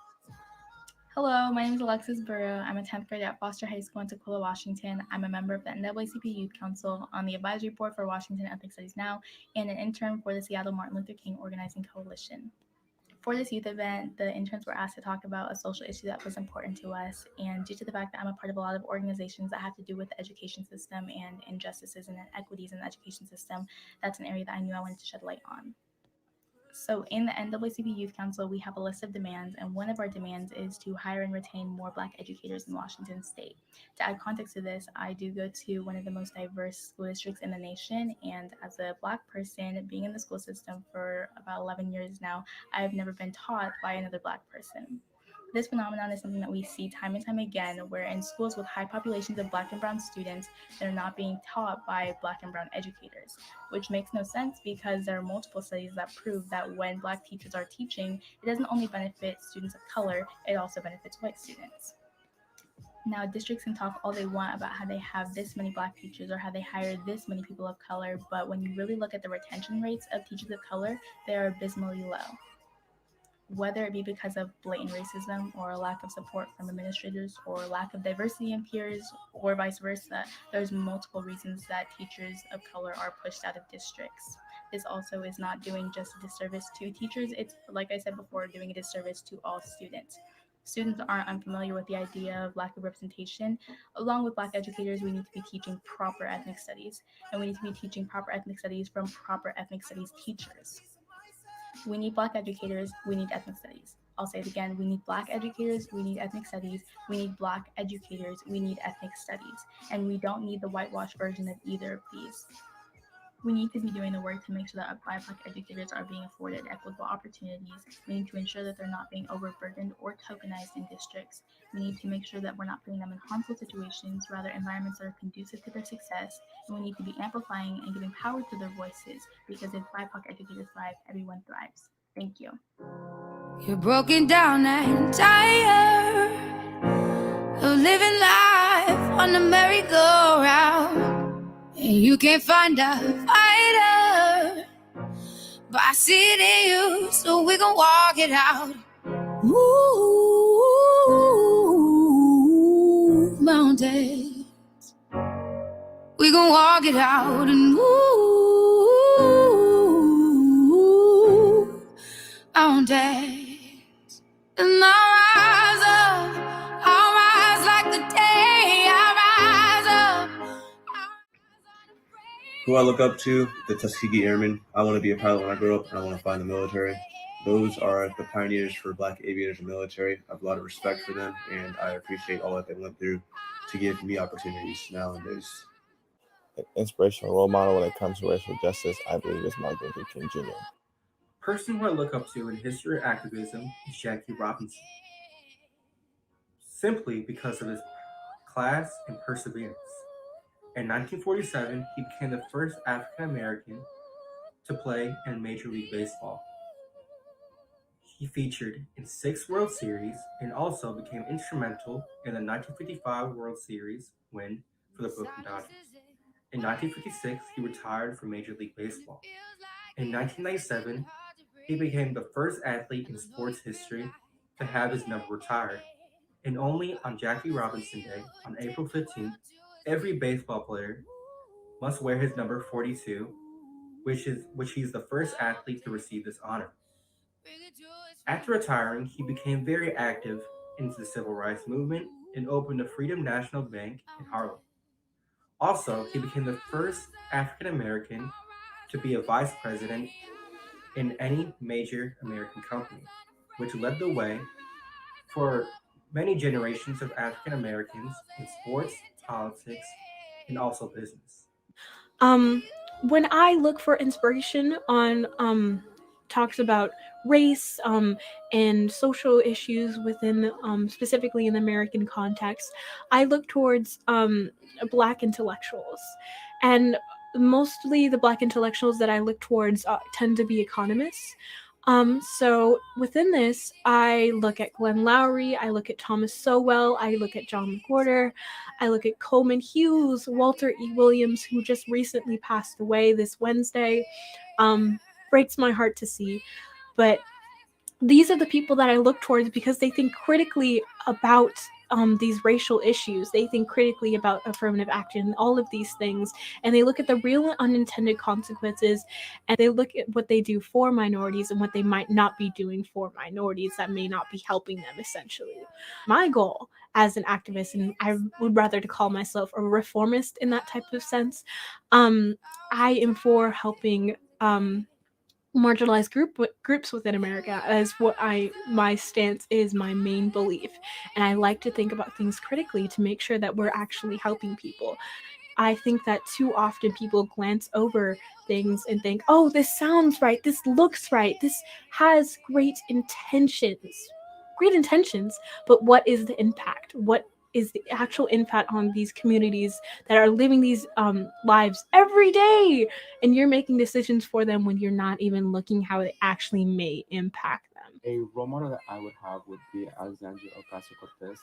S4: Hello, my name is Alexis Burrow. I'm a 10th grader at Foster High School in Tukwila, Washington. I'm a member of the NAACP Youth Council, on the advisory board for Washington Ethnic Studies Now, and an intern for the Seattle Martin Luther King Organizing Coalition. For this youth event, the interns were asked to talk about a social issue that was important to us, and due to the fact that I'm a part of a lot of organizations that have to do with the education system and injustices and inequities in the education system, that's an area that I knew I wanted to shed light on. So in the NAACP Youth Council, we have a list of demands, and one of our demands is to hire and retain more Black educators in Washington State. To add context to this, I do go to one of the most diverse school districts in the nation, and as a Black person, being in the school system for about 11 years now, I have never been taught by another Black person. This phenomenon is something that we see time and time again, where in schools with high populations of Black and brown students, they're not being taught by Black and brown educators, which makes no sense because there are multiple studies that prove that when Black teachers are teaching, it doesn't only benefit students of color, it also benefits white students. Now, districts can talk all they want about how they have this many Black teachers or how they hire this many people of color, but when you really look at the retention rates of teachers of color, they are abysmally low. Whether it be because of blatant racism or a lack of support from administrators or lack of diversity in peers or vice versa, there's multiple reasons that teachers of color are pushed out of districts. This also is not doing just a disservice to teachers, it's, like I said before, doing a disservice to all students. Students aren't unfamiliar with the idea of lack of representation. Along with Black educators, we need to be teaching proper ethnic studies, and we need to be teaching proper ethnic studies from proper ethnic studies teachers. We need Black educators, we need ethnic studies. I'll say it again, we need Black educators, we need ethnic studies, we need Black educators, we need ethnic studies, and we don't need the whitewashed version of either of these. We need to be doing the work to make sure that Black educators are being afforded equitable opportunities. We need to ensure that they're not being overburdened or tokenized in districts. We need to make sure that we're not putting them in harmful situations, rather environments that are conducive to their success. And we need to be amplifying and giving power to their voices, because if Black educators thrive, everyone thrives. Thank you.
S1: You're broken down and tired of living life on the merry-go-round. And you can't find a fighter, but I see it in you, so we gon' walk it out. Move mountains, we gon' walk it out and move mountains. And I'll rise like the day, I'll rise up.
S5: Who I look up to, the Tuskegee Airmen. I want to be a pilot when I grow up, and I want to find the military. Those are the pioneers for Black aviators and military. I have a lot of respect for them, and I appreciate all that they went through to give me opportunities nowadays.
S14: An inspirational role model when it comes to racial justice, I believe, is Martin Luther King Jr.
S18: Person who I look up to in history or activism is Jackie Robinson, simply because of his class and perseverance. In 1947, he became the first African American to play in Major League Baseball. He featured in 6 World Series and also became instrumental in the 1955 World Series win for the Brooklyn Dodgers. In 1956, he retired from Major League Baseball. In 1997, he became the first athlete in sports history to have his number retired. And only on Jackie Robinson Day, on April 15th, every baseball player must wear his number 42, which he's the first athlete to receive this honor. After retiring, he became very active into the civil rights movement and opened the Freedom National Bank in Harlem. Also, he became the first African American to be a vice president in any major American company, which led the way for many generations of African Americans in sports, politics, and also business.
S16: When I look for inspiration on talks about race and social issues within specifically in the American context, I look towards Black intellectuals, and mostly the Black intellectuals that I look towards tend to be economists. So within this, I look at Glenn Lowry, I look at Thomas Sowell, I look at John McWhorter, I look at Coleman Hughes, Walter E. Williams, who just recently passed away this Wednesday. Breaks my heart to see. But these are the people that I look towards because they think critically about these racial issues. They think critically about affirmative action, all of these things, and they look at the real and unintended consequences, and they look at what they do for minorities and what they might not be doing for minorities that may not be helping them, essentially. My goal as an activist, and I would rather to call myself a reformist in that type of sense, I am for helping marginalized groups within America as what my stance is, my main belief. And I like to think about things critically to make sure that we're actually helping people. I think that too often people glance over things and think, oh, this sounds right, this looks right, this has great intentions, but what is the impact? What is the actual impact on these communities that are living these lives every day, and you're making decisions for them when you're not even looking how it actually may impact them?
S19: A role model that I would have would be Alexandria Ocasio-Cortez.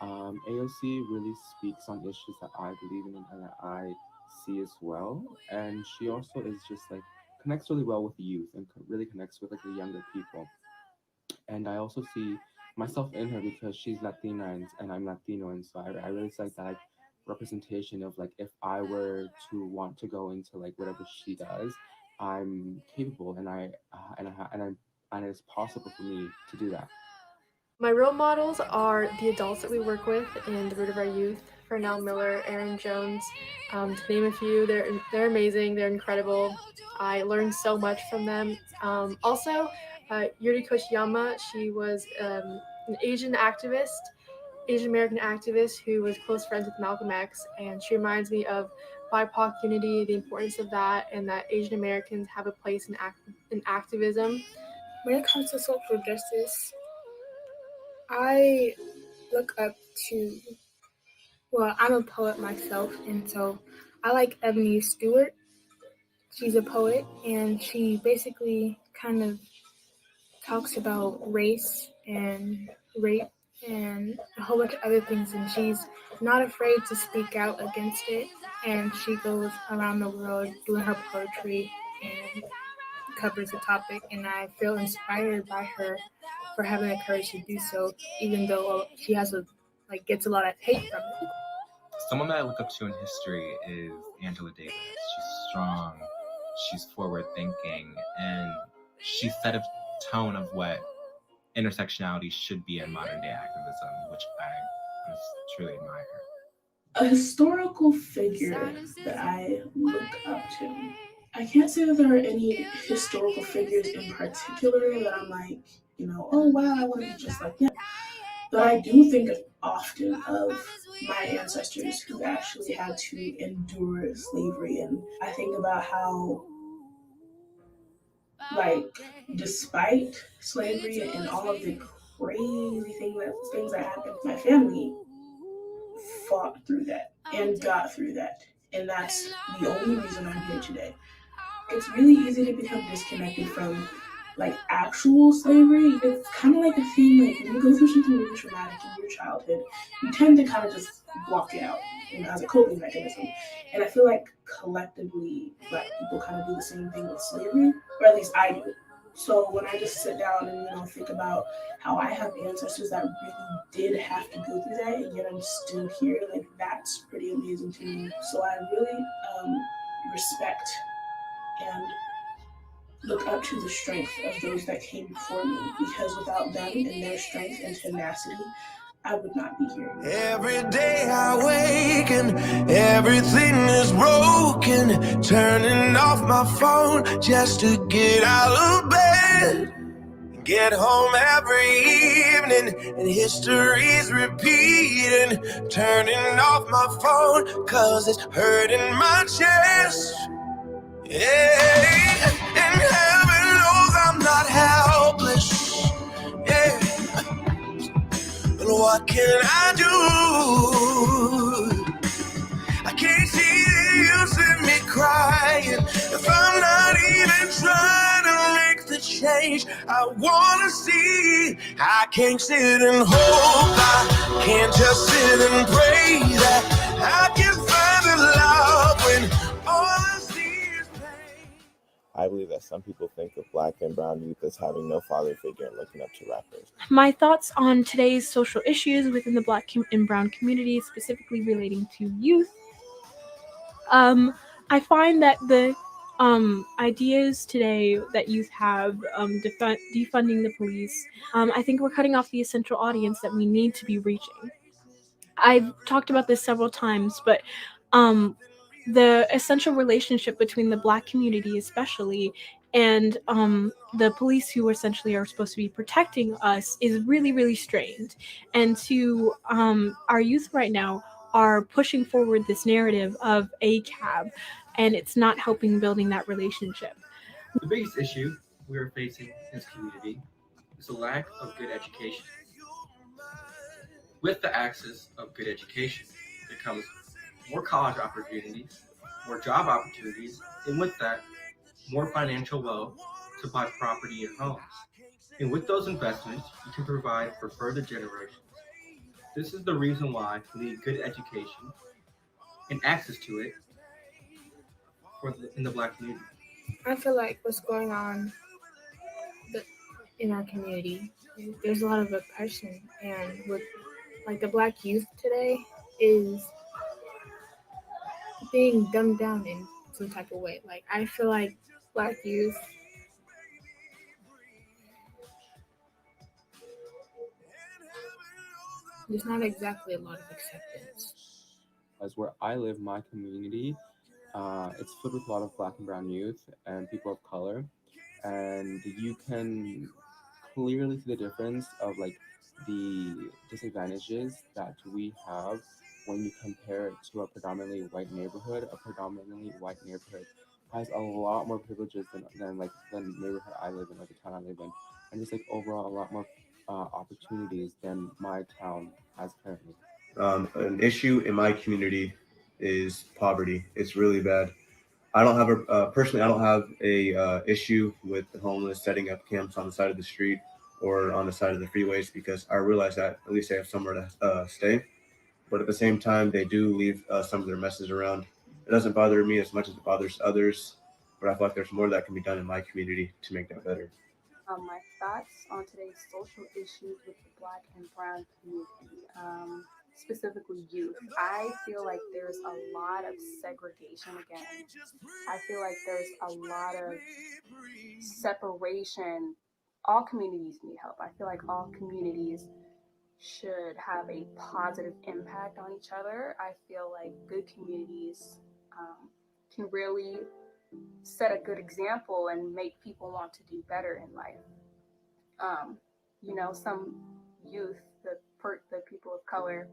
S19: AOC really speaks on issues that I believe in and that I see as well, and she also is just like connects really well with the youth and really connects with like the younger people. And I also see myself in her because she's Latina and I'm Latino, and so I really like that like representation of like if I were to want to go into like whatever she does, I'm capable and it's possible for me to do that.
S20: My role models are the adults that we work with in the Root of Our Youth, Fernell Miller, Aaron Jones, to name a few. They're amazing, they're incredible. I learned so much from them. Also, Yuri Kochiyama, she was an Asian American activist who was close friends with Malcolm X, and she reminds me of BIPOC unity, the importance of that, and that Asian Americans have a place in activism.
S15: When it comes to social justice, I look up to, well, I'm a poet myself, and so I like Ebony Stewart. She's a poet, and she basically kind of talks about race and rape and a whole bunch of other things, and she's not afraid to speak out against it, and she goes around the world doing her poetry and covers the topic, and I feel inspired by her for having the courage to do so, even though she gets a lot of hate from it.
S17: Someone that I look up to in history is Angela Davis. She's strong, she's forward thinking, and she set a tone of what intersectionality should be in modern day activism, which I just truly admire.
S21: A historical figure that I look up to. I can't say that there are any historical figures in particular that I'm like, oh wow, I want to be just like them. But I do think often of my ancestors who actually had to endure slavery. And I think about how, despite slavery and all of the crazy things that happened, my family fought through that and got through that. And that's the only reason I'm here today. It's really easy to become disconnected from like actual slavery, it's kind of like a thing, like when you go through something really traumatic in your childhood, you tend to kind of just block it out, as a coping mechanism. And I feel like collectively Black people kind of do the same thing with slavery, or at least I do. So when I just sit down and think about how I have ancestors that really did have to go through that, and yet I'm still here, like that's pretty amazing to me. So I really respect and look up to the strength of those that came before me, because without them and their strength and tenacity, I would not be here.
S1: Every day I wake and everything is broken. Turning off my phone just to get out of bed. Get home every evening and history's repeating. Turning off my phone cause it's hurting my chest. Yeah, and heaven knows I'm not helpless. Yeah, but what can I do? I can't see the use in me crying if I'm not even trying to make the change I wanna see. I can't sit and hope, I can't just sit and pray that I can find the love when all I see is pain.
S14: I believe that some people think of Black and brown youth as having no father figure and looking up to rappers.
S16: My thoughts on today's social issues within the Black and brown community, specifically relating to youth. I find that the ideas today that youth have, defunding the police, I think we're cutting off the essential audience that we need to be reaching. I've talked about this several times, but the essential relationship between the Black community especially and the police, who essentially are supposed to be protecting us, is really, really strained. And to our youth right now are pushing forward this narrative of ACAB, and it's not helping building that relationship.
S18: The biggest issue we are facing in this community is the lack of good education. With the access of good education, there comes more college opportunities, more job opportunities, and with that, more financial wealth to buy property and homes. And with those investments, you can provide for further generations. This is the reason why we need good education and access to it in the Black community.
S15: I feel like what's going on in our community, there's a lot of oppression, and with like the Black youth today is being dumbed down in some type of way. Like I feel like Black youth there's not exactly a lot of acceptance.
S19: As where I live, my community, it's filled with a lot of Black and brown youth and people of color, and you can clearly see the difference of like the disadvantages that we have when you compare it to a predominantly white neighborhood. A predominantly white neighborhood has a lot more privileges than like the neighborhood I live in or the town I live in, and just like overall a lot more opportunities than my town has currently.
S5: An issue in my community is poverty. It's really bad. I don't have personally, I don't have a issue with the homeless setting up camps on the side of the street or on the side of the freeways, because I realize that at least they have somewhere to stay. But at the same time, they do leave some of their messes around. It doesn't bother me as much as it bothers others, but I feel like there's more that can be done in my community to make that better.
S3: My thoughts on today's social issues with the Black and brown community, specifically youth. I feel like there's a lot of segregation again. I feel like there's a lot of separation. All communities need help. I feel like all communities should have a positive impact on each other. I feel like good communities can really set a good example and make people want to do better in life. Some youth, the people of color,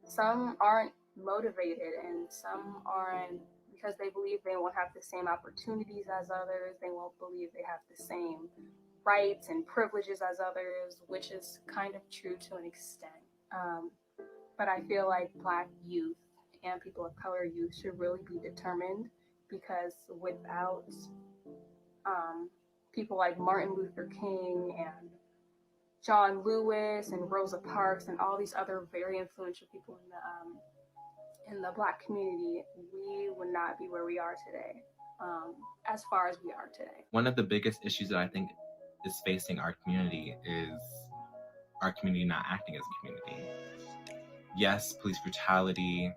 S3: some aren't motivated and some aren't, because they believe they won't have the same opportunities as others. They won't believe they have the same rights and privileges as others, which is kind of true to an extent. But I feel like Black youth and people of color youth should really be determined, because without people like Martin Luther King and John Lewis and Rosa Parks and all these other very influential people in the Black community, we would not be where we are today, as far as we are today.
S17: One of the biggest issues that I think is facing our community is our community not acting as a community. Yes, police brutality,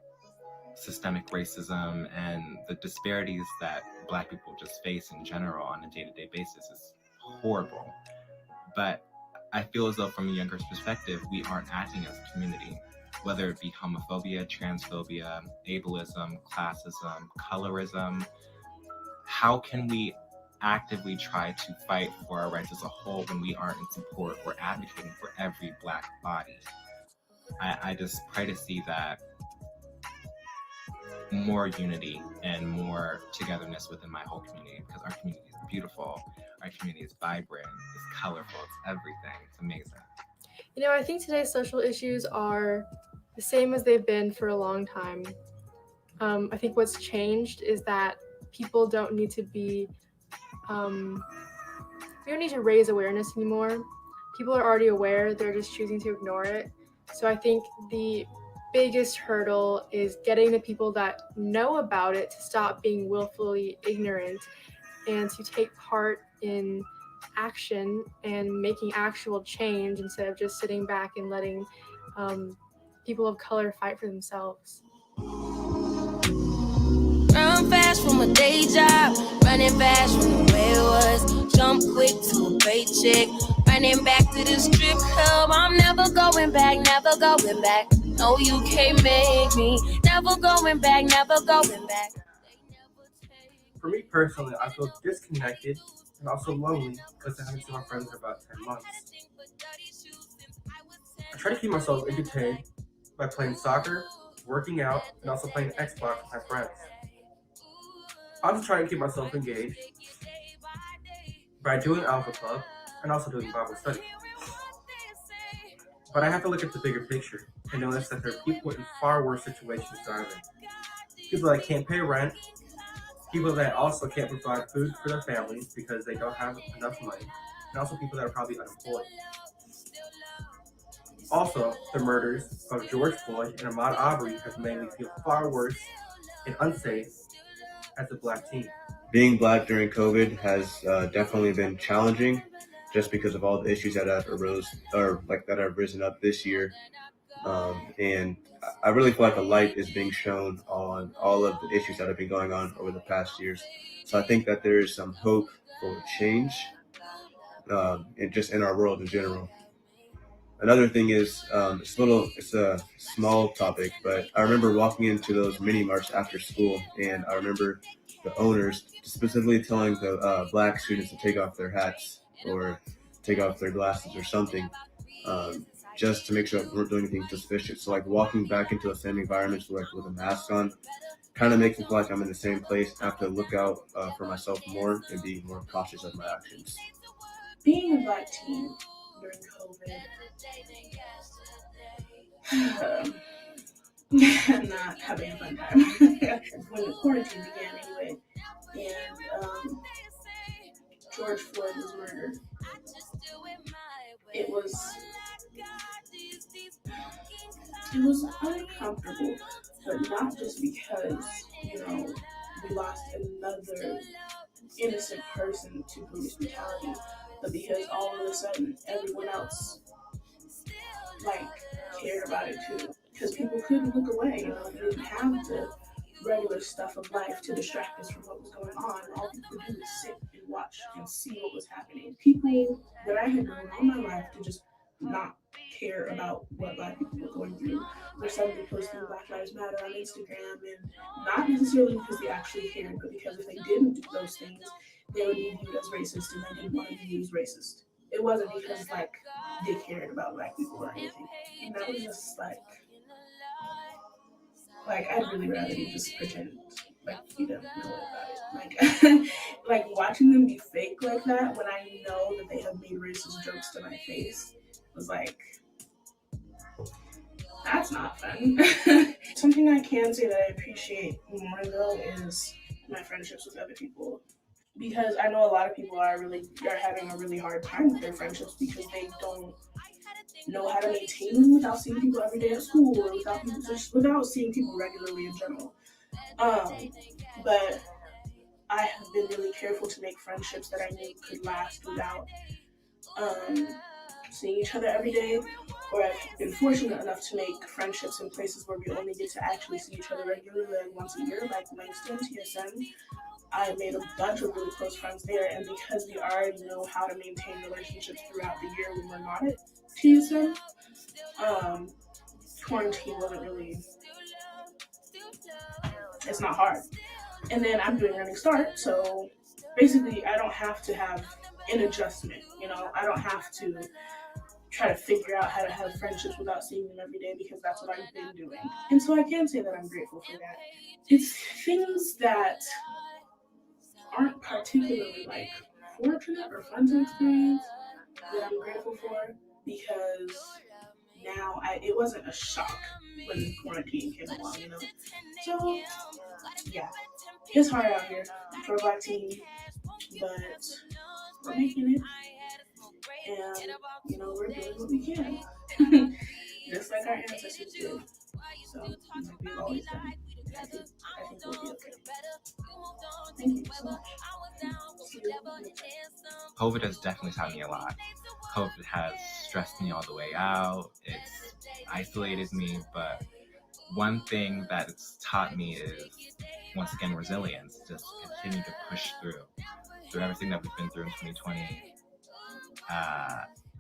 S17: systemic racism, and the disparities that Black people just face in general on a day-to-day basis is horrible. But I feel as though from a younger perspective, we aren't acting as a community, whether it be homophobia, transphobia, ableism, classism, colorism. How can we actively try to fight for our rights as a whole when we aren't in support or advocating for every Black body? I just pray to see that more unity and more togetherness within my whole community, because our community is beautiful, our community is vibrant, it's colorful, it's everything, it's amazing.
S20: You know, I think today's social issues are the same as they've been for a long time. I think what's changed is that people don't need to be, we don't need to raise awareness anymore. People are already aware, they're just choosing to ignore it. So I think the biggest hurdle is getting the people that know about it to stop being willfully ignorant and to take part in action and making actual change instead of just sitting back and letting people of color fight for themselves.
S1: Run fast from a day job, running fast from the way it was. Jump quick to a paycheck, running back to the strip club. I'm never going back, never going back. No, you can't make me. Never going back, never going back.
S18: For me personally, I feel disconnected and also lonely because I haven't seen my friends for about 10 months. I try to keep myself entertained by playing soccer, working out, and also playing Xbox with my friends. I also try to keep myself engaged by doing Alpha Club and also doing Bible study. But I have to look at the bigger picture and notice that there are people in far worse situations than I'm in. People that can't pay rent, people that also can't provide food for their families because they don't have enough money, and also people that are probably unemployed. Also, the murders of George Floyd and Ahmaud Arbery have made me feel far worse and unsafe as a Black teen.
S5: Being Black during COVID has definitely been challenging, just because of all the issues that have risen up this year. And I really feel like a light is being shown on all of the issues that have been going on over the past years. So I think that there is some hope for change, and just in our world in general. Another thing is, it's a small topic, but I remember walking into those mini marts after school, and I remember the owners specifically telling the Black students to take off their hats or take off their glasses or something, just to make sure that we weren't doing anything suspicious. So like walking back into the same environments with a mask on kind of makes me feel like I'm in the same place. I have to look out for myself more and be more cautious of my actions.
S21: Being a Black teen during COVID, not having a fun time. When the quarantine began anyway, and George Floyd was murdered, it was uncomfortable, but not just because, we lost another innocent person to police brutality, but because all of a sudden everyone else cared about it too. Because people couldn't look away, they didn't have the regular stuff of life to distract us from what was going on. All people could do was sit and watch and see what was happening. People that I had known all my life to just not care about what Black people were going through were suddenly posting Black Lives Matter on Instagram, and not necessarily because they actually cared, but because if they didn't do those things, they would be viewed as racist, and they didn't want to be viewed as racist. It wasn't because they cared about Black people or anything. And that was just I'd really rather you just pretend you don't know about it. Watching them be fake like that when I know that they have made racist jokes to my face was that's not fun. Something I can say that I appreciate more though is my friendships with other people. because I know a lot of people are having a really hard time with their friendships because they don't know how to maintain them without seeing people every day at school or without seeing people regularly in general. But I have been really careful to make friendships that I knew could last without seeing each other every day, or I've been fortunate enough to make friendships in places where we only get to actually see each other regularly, like once a year, like Langston, TSN. I made a bunch of really close friends there, and because we already know how to maintain relationships throughout the year when we're not at TSN, quarantine wasn't really, it's not hard. And then I'm doing Running Start, so basically I don't have to have an adjustment, I don't have to try to figure out how to have friendships without seeing them every day because that's what I've been doing. And so I can say that I'm grateful for that. It's things that aren't particularly like fortunate or fun to experience that I'm grateful for because now it wasn't a shock when quarantine came along, So yeah, it's hard out here for a Black teen, but we're making it. And, we're doing what we can. Just like our ancestors did. So, we've always done. I think we'll be okay. Thank you so much.
S17: COVID has definitely taught me a lot. COVID has stressed me all the way out. It's isolated me, but one thing that it's taught me is, once again, resilience. Just continue to push through everything that we've been through in 2020.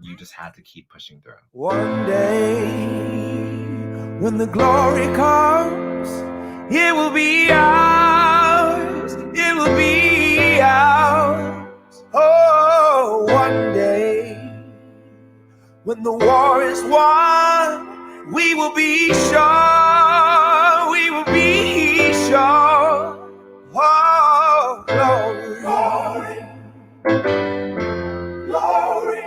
S17: You just had to keep pushing through.
S1: One day, when the glory comes, it will be ours. It will be ours. Oh, one day, when the war is won, we will be sure. We will be sure. Oh, glory, glory, glory.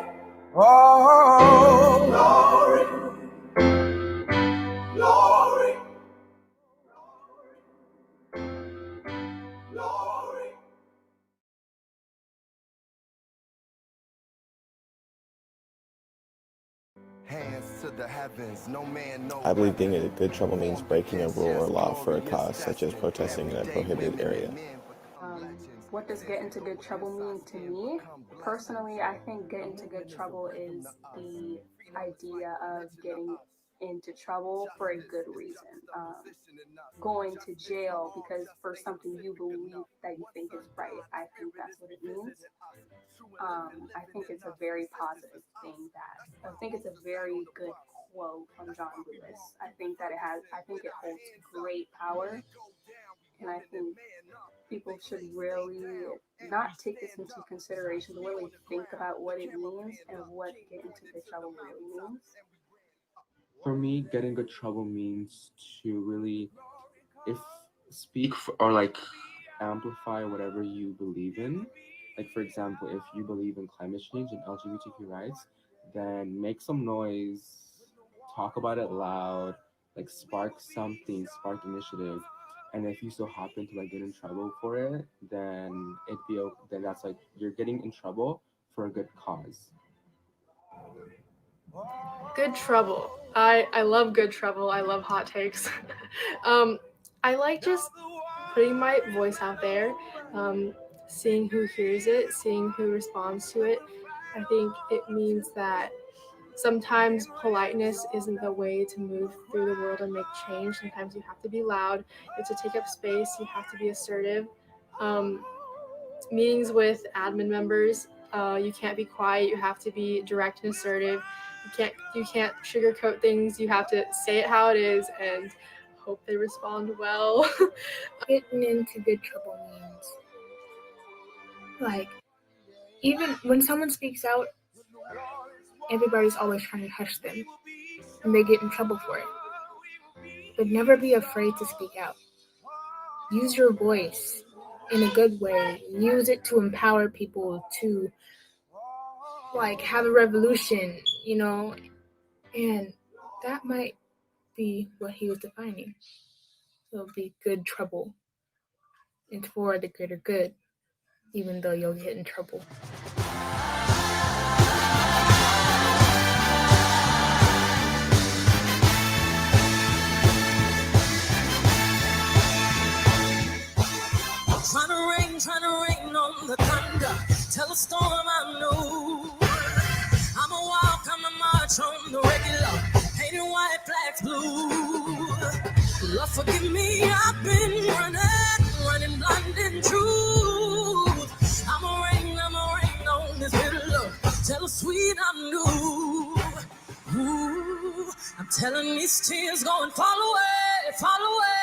S1: Oh, glory, glory, glory.
S6: Hands to the heavens, no man, no.
S14: I believe being in good trouble means breaking a rule or law for a cause, such as protesting in a prohibited area.
S3: What does get into good trouble mean to me? Personally, I think get into good trouble is the idea of getting into trouble for a good reason. Going to jail because for something you believe that you think is right. I think that's what it means. I think it's a very positive thing I think it's a very good quote from John Lewis. I think it holds great power. And I think people should really not take this into consideration, but really think about what it means and what get into good trouble really means.
S19: For me, get in good trouble means to really, speak or like amplify whatever you believe in. Like, for example, if you believe in climate change and LGBTQ rights, then make some noise, talk about it loud, like spark initiative. And if you still happen to like get in trouble for it, then then that's like you're getting in trouble for a good cause.
S20: Good trouble. I love good trouble. I love hot takes. I like just putting my voice out there, seeing who hears it, seeing who responds to it. I think it means that sometimes politeness isn't the way to move through the world and make change. Sometimes you have to be loud, you have to take up space, you have to be assertive. Meetings with admin members, you can't be quiet, you have to be direct and assertive. You can't sugarcoat things, you have to say it how it is and hope they respond well.
S15: Getting into good trouble means, like, even when someone speaks out, everybody's always trying to hush them, and they get in trouble for it. But never be afraid to speak out. Use your voice in a good way. Use it to empower people to, like, have a revolution, and that might be what he was defining. So be good trouble. It's for the greater good.
S20: even though you'll get in trouble.
S1: Trying to rain on the thunder. Tell a storm I know. I'm a walk, I'm a march on the regular. Painted white flags blue. Lord forgive me, I've been running blind in truth. I'm a rain on this bitter love. Tell a sweet I'm new. Ooh, I'm telling these tears going fall away, fall away.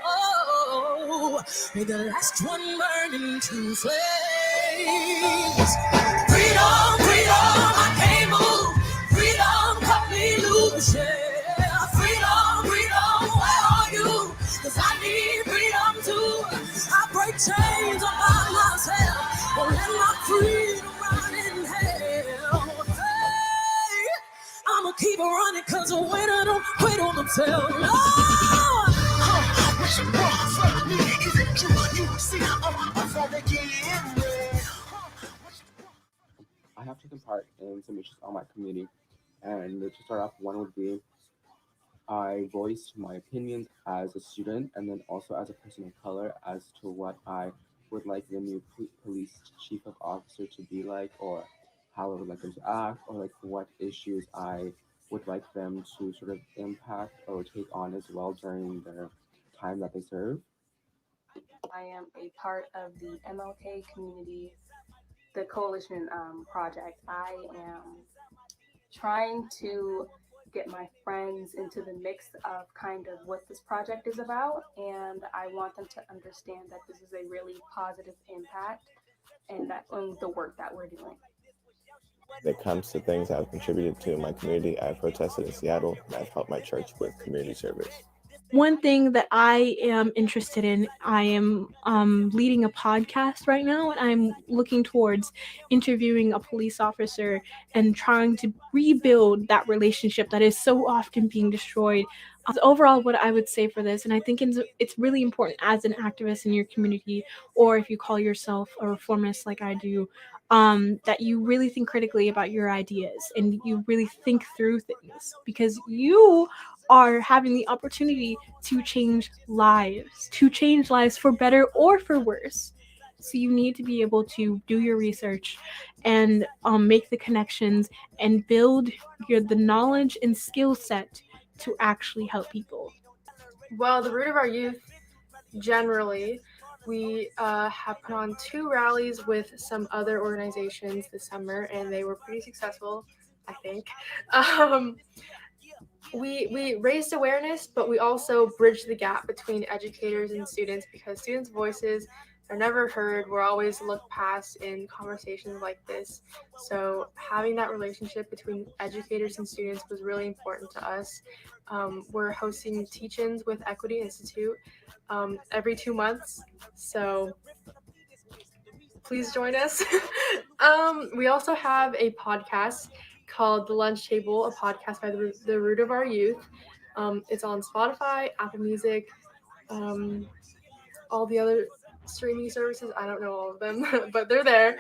S1: Oh, may the last one burn into flames. Freedom, freedom, I can't move. Freedom, cut me loose, yeah. Freedom, freedom, where are you? 'Cause I need freedom too. I break chains about myself. Won't let my freedom run in hell. Hey, I'ma keep on running 'cause the winner don't quit on themselves. No! What you want from me? Is it true? You see I'm from again.
S19: I have taken part in some issues on my community, and to start off, one would be I voiced my opinions as a student and then also as a person of color as to what I would like the new police chief of officer to be like, or how I would like them to act, or like what issues I would like them to sort of impact or take on as well during their time that they serve.
S3: I am a part of the MLK community, the coalition project. I am trying to get my friends into the mix of kind of what this project is about, and I want them to understand that this is a really positive impact and that on the work that we're doing.
S14: When it comes to things I've contributed to in my community, I've protested in Seattle, and I've helped my church with community service.
S16: One thing that I am interested in, I am leading a podcast right now, and I'm looking towards interviewing a police officer and trying to rebuild that relationship that is so often being destroyed. Overall, what I would say for this, and I think it's really important as an activist in your community, or if you call yourself a reformist like I do, that you really think critically about your ideas and you really think through things, because you are having the opportunity to change lives for better or for worse. So you need to be able to do your research and make the connections and build the knowledge and skill set to actually help people.
S20: Well, the Root of Our Youth, generally, we have put on 2 rallies with some other organizations this summer, and they were pretty successful, I think. We raised awareness, but we also bridged the gap between educators and students, because students' voices are never heard. We're always looked past in conversations like this. So having that relationship between educators and students was really important to us. We're hosting teach-ins with Equity Institute every 2 months. So please join us. We also have a podcast called The Lunch Table, a podcast by the Root of Our Youth. It's on Spotify, Apple Music, all the other streaming services. I don't know all of them, but they're there.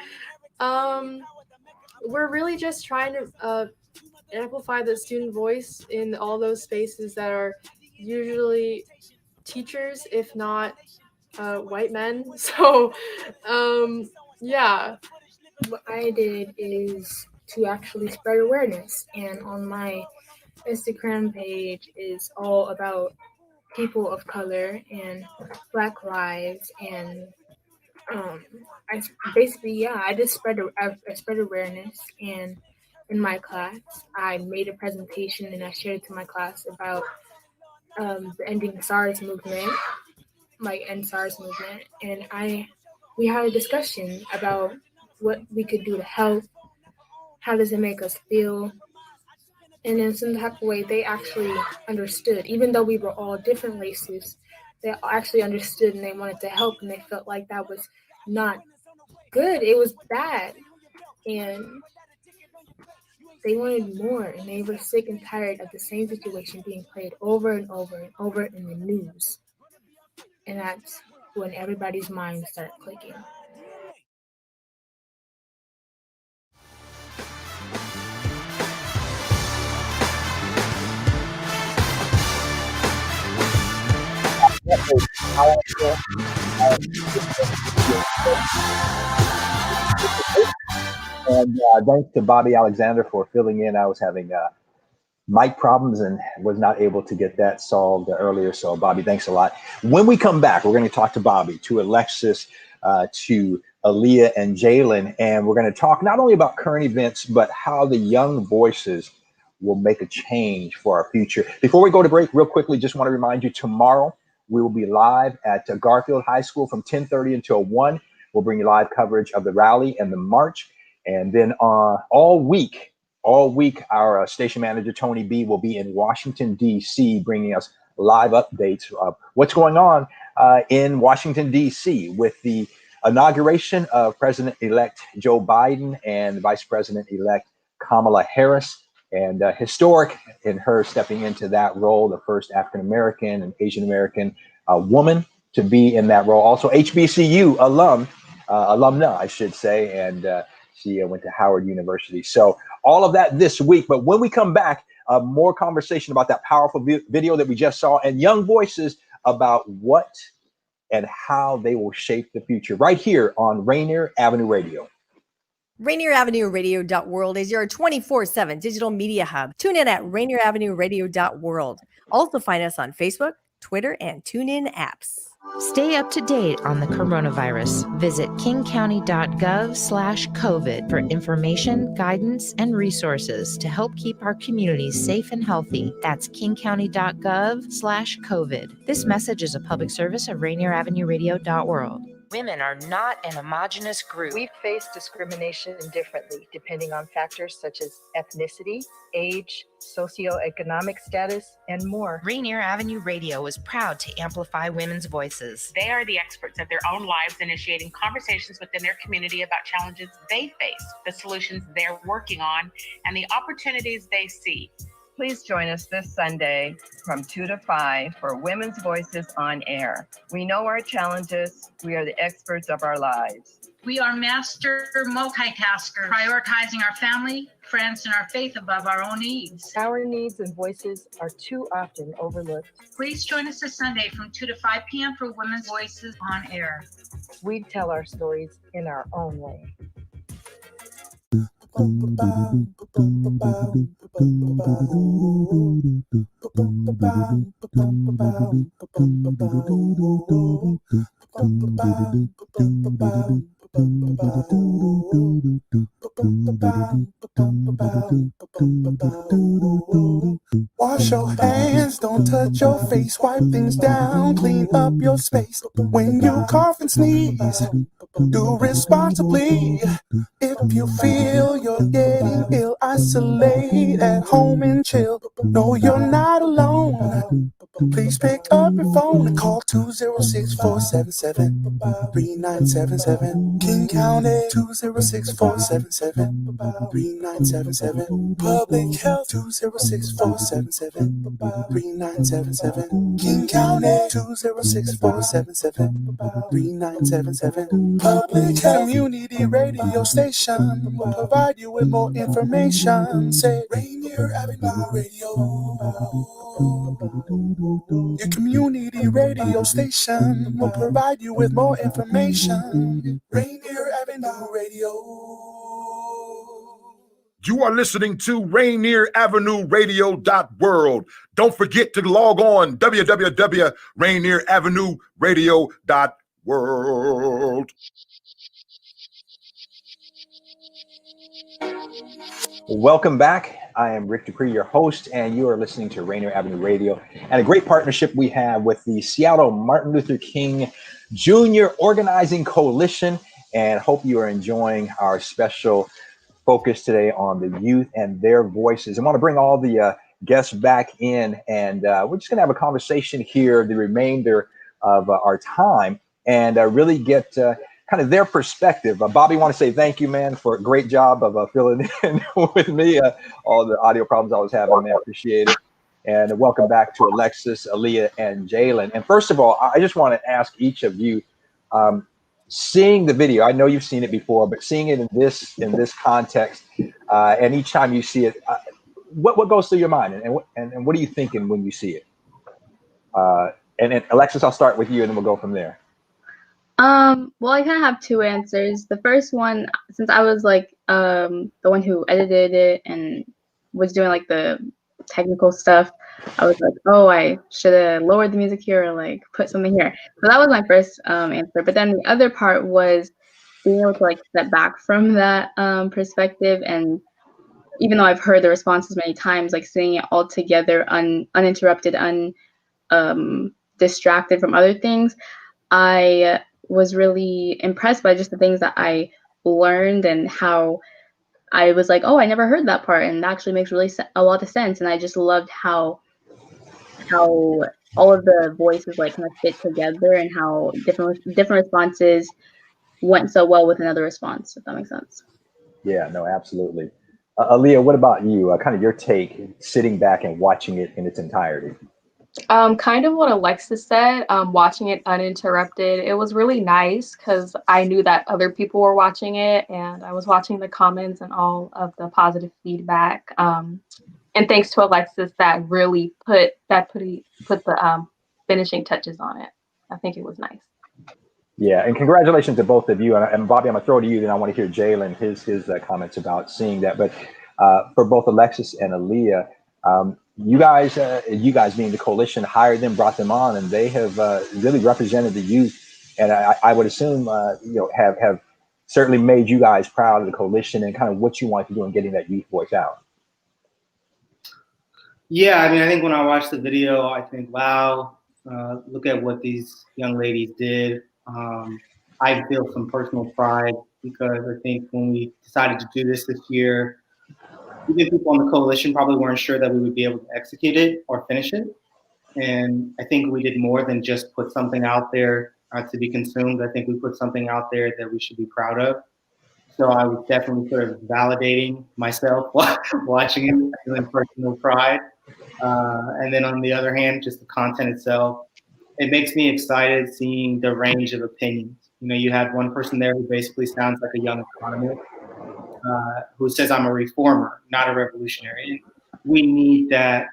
S20: We're really just trying to amplify the student voice in all those spaces that are usually teachers, if not white men. So, yeah.
S15: What I did is to actually spread awareness, and on my Instagram page is all about people of color and Black lives, and I basically I just spread awareness. And in my class, I made a presentation and I shared it to my class about the ending SARS movement, like end SARS movement, and we had a discussion about what we could do to help. How does it make us feel? And in some type of way, they actually understood. Even though we were all different races, they actually understood and they wanted to help, and they felt like that was not good. It was bad. And they wanted more, and they were sick and tired of the same situation being played over and over and over in the news. And that's when everybody's minds started clicking.
S8: And thanks to Bobby Alexander for filling in. I was having mic problems and was not able to get that solved earlier. So, Bobby, thanks a lot. When we come back, we're going to talk to Bobby, to Alexis, to Aaliyah and Jalen, and we're going to talk not only about current events, but how the young voices will make a change for our future. Before we go to break, real quickly, just want to remind you, tomorrow we will be live at Garfield High School from 10:30 until 1. We'll bring you live coverage of the rally and the march. And then all week, our station manager, Tony B, will be in Washington, D.C., bringing us live updates of what's going on in Washington, D.C. with the inauguration of President-elect Joe Biden and Vice President-elect Kamala Harris, and historic in her stepping into that role, the first African-American and Asian-American woman to be in that role. Also, HBCU alumna, I should say, and she went to Howard University. So all of that this week. But when we come back, more conversation about that powerful video that we just saw and young voices about what and how they will shape the future right here on Rainier Avenue Radio.
S22: Rainier Avenue Radio.world is your 24/7 digital media hub. Tune in at Rainier Avenue Radio.world. Also find us on Facebook, Twitter, and TuneIn apps.
S23: Stay up to date on the coronavirus. Visit kingcounty.gov/COVID for information, guidance, and resources to help keep our communities safe and healthy. That's kingcounty.gov/COVID. This message is a public service of Rainier Avenue Radio.world. Women are not an homogenous group.
S24: We face discrimination differently depending on factors such as ethnicity, age, socioeconomic status, and more.
S23: Rainier Avenue Radio is proud to amplify women's voices.
S25: They are the experts of their own lives, initiating conversations within their community about challenges they face, the solutions they're working on, and the opportunities they see.
S24: Please join us this Sunday from 2 to 5 for Women's Voices on Air. We know our challenges. We are the experts of our lives.
S26: We are master multitaskers, prioritizing our family, friends, and our faith above our own needs.
S24: Our needs and voices are too often overlooked.
S26: Please join us this Sunday from 2 to 5 p.m. for Women's Voices on Air.
S24: We tell our stories in our own way.
S27: Wash your hands, don't touch your face, wipe things down, clean up your space. When you cough and sneeze, do responsibly. If you feel you're getting ill, isolate at home and chill. No, you're not alone. Please pick up your phone and call 206-477-3977. King County 206-477-3977. Public Health 206-477-3977. King County 206-477-3977. Public Health Community Radio Station will provide you with more information. Say Rainier Avenue Radio. Your community radio station will provide you with more information. Rainier Avenue Radio.
S28: You are listening to Rainier Avenue Radio.world. Don't forget to log on www.rainieravenue radio.world.
S8: Welcome back. I am Rick Dupree, your host, and you are listening to Rainier Avenue Radio, and a great partnership we have with the Seattle Martin Luther King Jr. Organizing Coalition, and hope you are enjoying our special focus today on the youth and their voices. I want to bring all the guests back in, and we're just going to have a conversation here the remainder of our time, and really get kind of their perspective. Bobby, I want to say thank you, man, for a great job of filling in with me. All the audio problems I was having, man, appreciate it. And welcome back to Alexis, Aaliyah, and Jalen. And first of all, I just want to ask each of you, seeing the video, I know you've seen it before, but seeing it in this context, and each time you see it, what goes through your mind, and what are you thinking when you see it? And Alexis, I'll start with you, and then we'll go from there.
S3: Well, I kind of have two answers. The first one, since I was like the one who edited it and was doing like the technical stuff, I was like, oh, I should have lowered the music here or like put something here. So that was my first answer. But then the other part was being able to like step back from that perspective, and even though I've heard the responses many times, like seeing it all together, uninterrupted, distracted from other things, I was really impressed by just the things that I learned and how I was like, oh, I never heard that part, and that actually makes really a lot of sense. And I just loved how all of the voices like kind of fit together, and how different responses went so well with another response, if that makes sense.
S8: Yeah, no, absolutely. Aaliyah, what about you? Kind of your take, sitting back and watching it in its entirety.
S3: Kind of what Alexis said, watching it uninterrupted. It was really nice because I knew that other people were watching it, and I was watching the comments and all of the positive feedback. And thanks to Alexis that really put the finishing touches on it. I think it was nice.
S8: Yeah, and congratulations to both of you. And Bobby, I'm gonna throw it to you, then I want to hear Jalen his comments about seeing that. But for both Alexis and Aaliyah, you guys being the coalition, hired them, brought them on, and they have really represented the youth. And I would assume have certainly made you guys proud of the coalition and kind of what you want to do in getting that youth voice out.
S2: Yeah, I mean, I think when I watched the video, I think, wow, look at what these young ladies did. I feel some personal pride because I think when we decided to do this year, even people on the coalition probably weren't sure that we would be able to execute it or finish it. And I think we did more than just put something out there to be consumed. I think we put something out there that we should be proud of. So I was definitely sort of validating myself watching it, feeling personal pride. And then on the other hand, just the content itself, it makes me excited seeing the range of opinions. You know, you had one person there who basically sounds like a young economist who says, I'm a reformer, not a revolutionary. And we need that.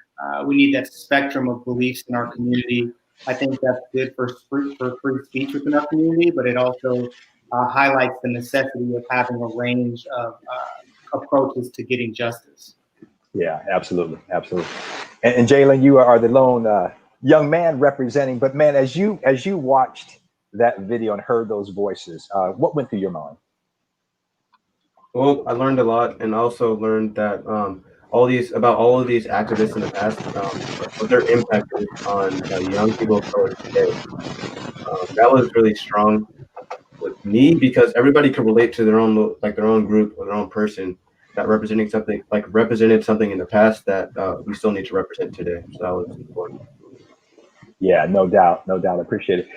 S2: We need that spectrum of beliefs in our community. I think that's good for free speech within our community, but it also highlights the necessity of having a range of approaches to getting justice.
S8: Yeah, absolutely, absolutely. And Jalen, you are the lone young man representing. But man, as you watched that video and heard those voices, what went through your mind?
S5: Well, I learned a lot, and also learned that all of these activists in the past, what their impact is on young people of color today. That was really strong with me because everybody could relate to their own group or their own person that represented something in the past that we still need to represent today. So that was important.
S8: Yeah, no doubt. Appreciate it.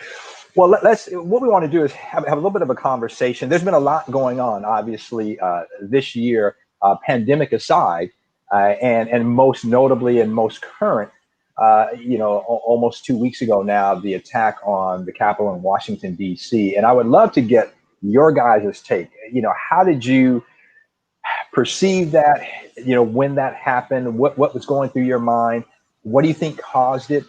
S8: Well, what we want to do is have a little bit of a conversation. There's been a lot going on, obviously, this year, pandemic aside, and most notably and most current, almost 2 weeks ago now, the attack on the Capitol in Washington, D.C. And I would love to get your guys' take. How did you perceive that? When that happened, what was going through your mind? What do you think caused it?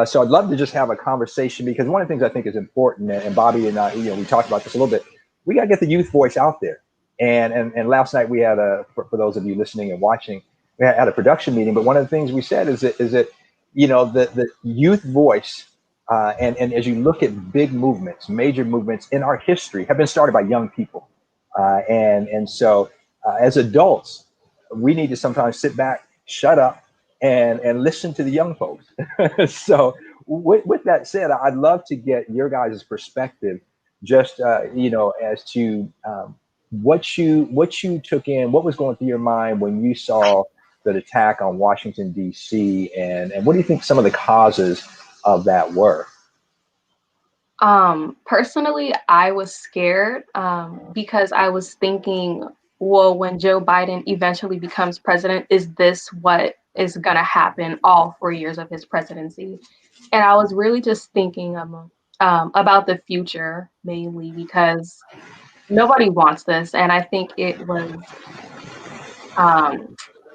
S8: So I'd love to just have a conversation, because one of the things I think is important, and Bobby and I, we talked about this a little bit, we got to get the youth voice out there. And last night we had for those of you listening and watching, we had a production meeting, but one of the things we said is that the youth voice, and as you look at big movements, major movements in our history have been started by young people. And so as adults, we need to sometimes sit back, shut up, and listen to the young folks. So with that said, I'd love to get your guys' perspective, just as to what you took in, what was going through your mind when you saw the attack on Washington, D.C., and what do you think some of the causes of that were?
S3: Personally, I was scared because I was thinking, well, when Joe Biden eventually becomes president, is this what is going to happen all 4 years of his presidency? And I was really just thinking about the future, mainly because nobody wants this. And I think it was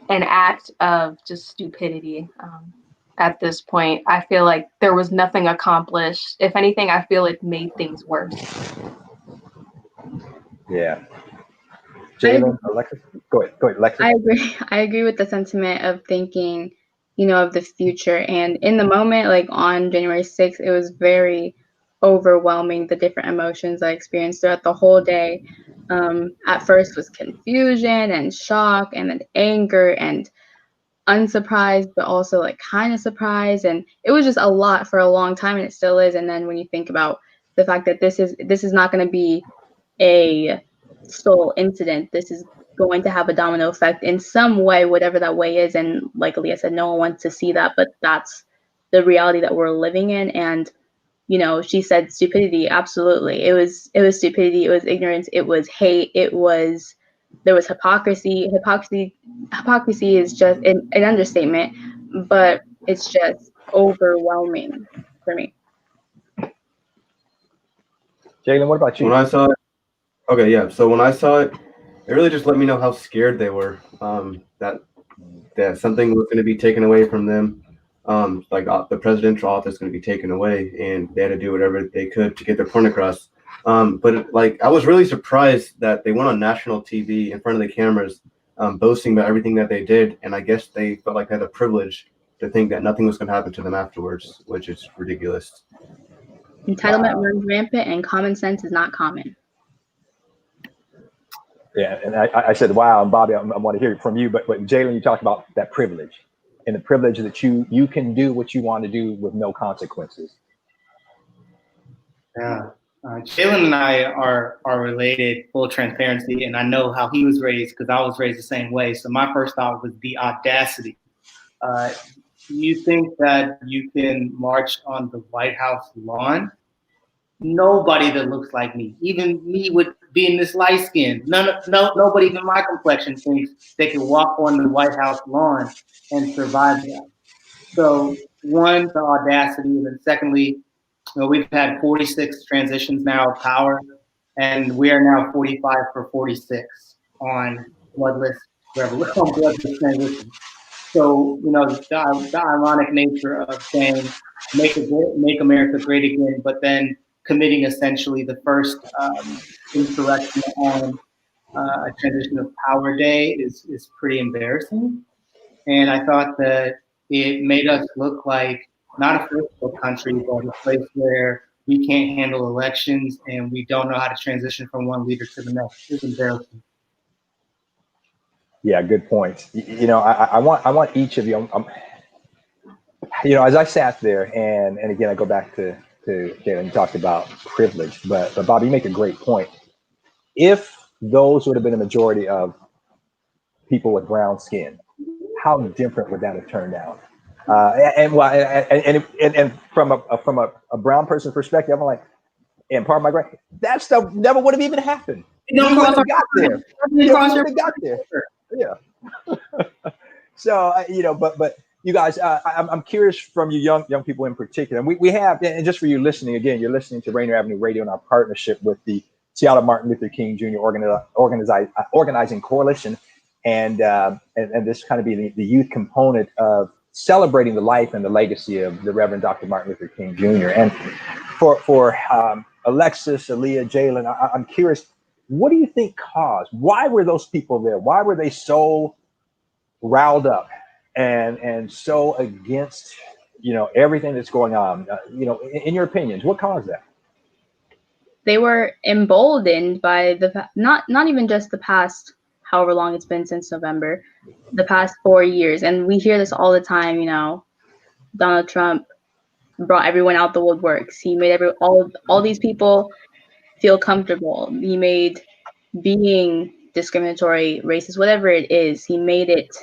S3: an act of just stupidity. at this point. I feel like there was nothing accomplished. If anything, I feel it made things worse.
S8: Yeah. Jalen, Alexis, go ahead, Alexis.
S4: I agree with the sentiment of thinking, of the future. And in the moment, like on January 6th, it was very overwhelming, the different emotions I experienced throughout the whole day. At first was confusion and shock and then anger and unsurprised, but also like kind of surprised. And it was just a lot for a long time, and it still is. And then when you think about the fact that this is not going to be a sole incident, this is going to have a domino effect in some way, whatever that way is. And like Aaliyah said, no one wants to see that, but that's the reality that we're living in. And she said stupidity. Absolutely, it was stupidity. It was ignorance. It was hate. There was hypocrisy. Hypocrisy is just an understatement, but it's just overwhelming for me.
S8: Jalen, what about you?
S5: When I saw it, okay, yeah. So when I saw it, it really just let me know how scared they were. That something was going to be taken away from them. The presidential office is going to be taken away, and they had to do whatever they could to get their point across. But I was really surprised that they went on national TV in front of the cameras, boasting about everything that they did, and I guess they felt like they had the privilege to think that nothing was going to happen to them afterwards, which is ridiculous.
S4: Entitlement runs rampant, and common sense is not common.
S8: Yeah, and I said, wow, and Bobby, I want to hear it from you, but Jalen, you talked about that privilege, and the privilege that you can do what you want to do with no consequences.
S2: Yeah. Jalen and I are related, full transparency, and I know how he was raised because I was raised the same way. So my first thought was the audacity. You think that you can march on the White House lawn? Nobody that looks like me, even me with being this light skin, nobody even my complexion thinks they can walk on the White House lawn and survive that. So one, the audacity, and then secondly, we've had 46 transitions now of power, and we are now 45 for 46 on bloodless transition. So, the ironic nature of saying make America great again, but then committing essentially the first insurrection on a transition of power day is pretty embarrassing. And I thought that it made us look like not a first world country, but a place where we can't handle elections and we don't know how to transition from one leader to the next. It's embarrassing.
S8: Yeah, good point. I want each of you. As I sat there, and again, I go back to Jalen. You talked about privilege, but Bobby, you make a great point. If those would have been a majority of people with brown skin, how different would that have turned out? And from a brown person's perspective, I'm like, and part of my brain, that stuff never would have even happened. You wouldn't have got there. You wouldn't have got there. Yeah. So but you guys, I'm curious from you young people in particular, and we have, and just for you listening again, you're listening to Rainier Avenue Radio in our partnership with the Seattle Martin Luther King Jr. Organizing Coalition, and this kind of be the youth component of celebrating the life and the legacy of the Reverend Dr. Martin Luther King Jr. And for Alexis, Aaliyah, Jalen, I'm curious, what do you think caused? Why were those people there? Why were they so riled up and so against everything that's going on? In your opinions, what caused that?
S4: They were emboldened by not even just the past however long it's been since November, the past 4 years. And we hear this all the time, Donald Trump brought everyone out the woodworks. He made all these people feel comfortable. He made being discriminatory, racist, whatever it is, he made it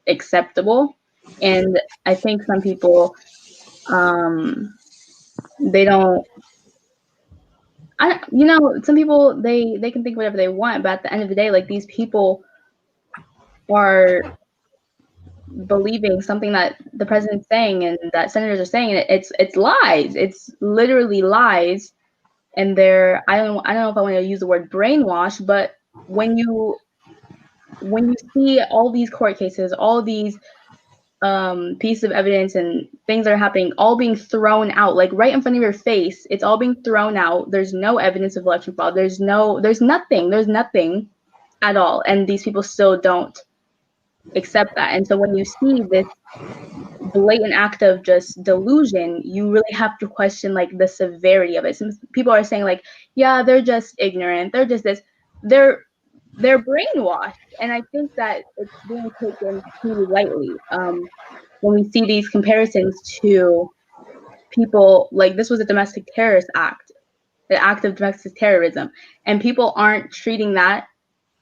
S4: acceptable. And I think some people, they don't, some people, they can think whatever they want, but at the end of the day, like, these people are believing something that the president's saying and that senators are saying, and it's lies. It's literally lies. And they're, I don't know if I want to use the word brainwash, but when you see all these court cases, all these pieces of evidence and things that are happening all being thrown out, like right in front of your face. It's all being thrown out. There's no evidence of election fraud. There's nothing at all. And these people still don't accept that. And so when you see this blatant act of just delusion, you really have to question like the severity of it. Some people are saying like, yeah, they're just ignorant. They're just this. They're brainwashed. And I think that it's being taken too lightly. When we see these comparisons to people, like this was a domestic terrorist act, the act of domestic terrorism, and people aren't treating that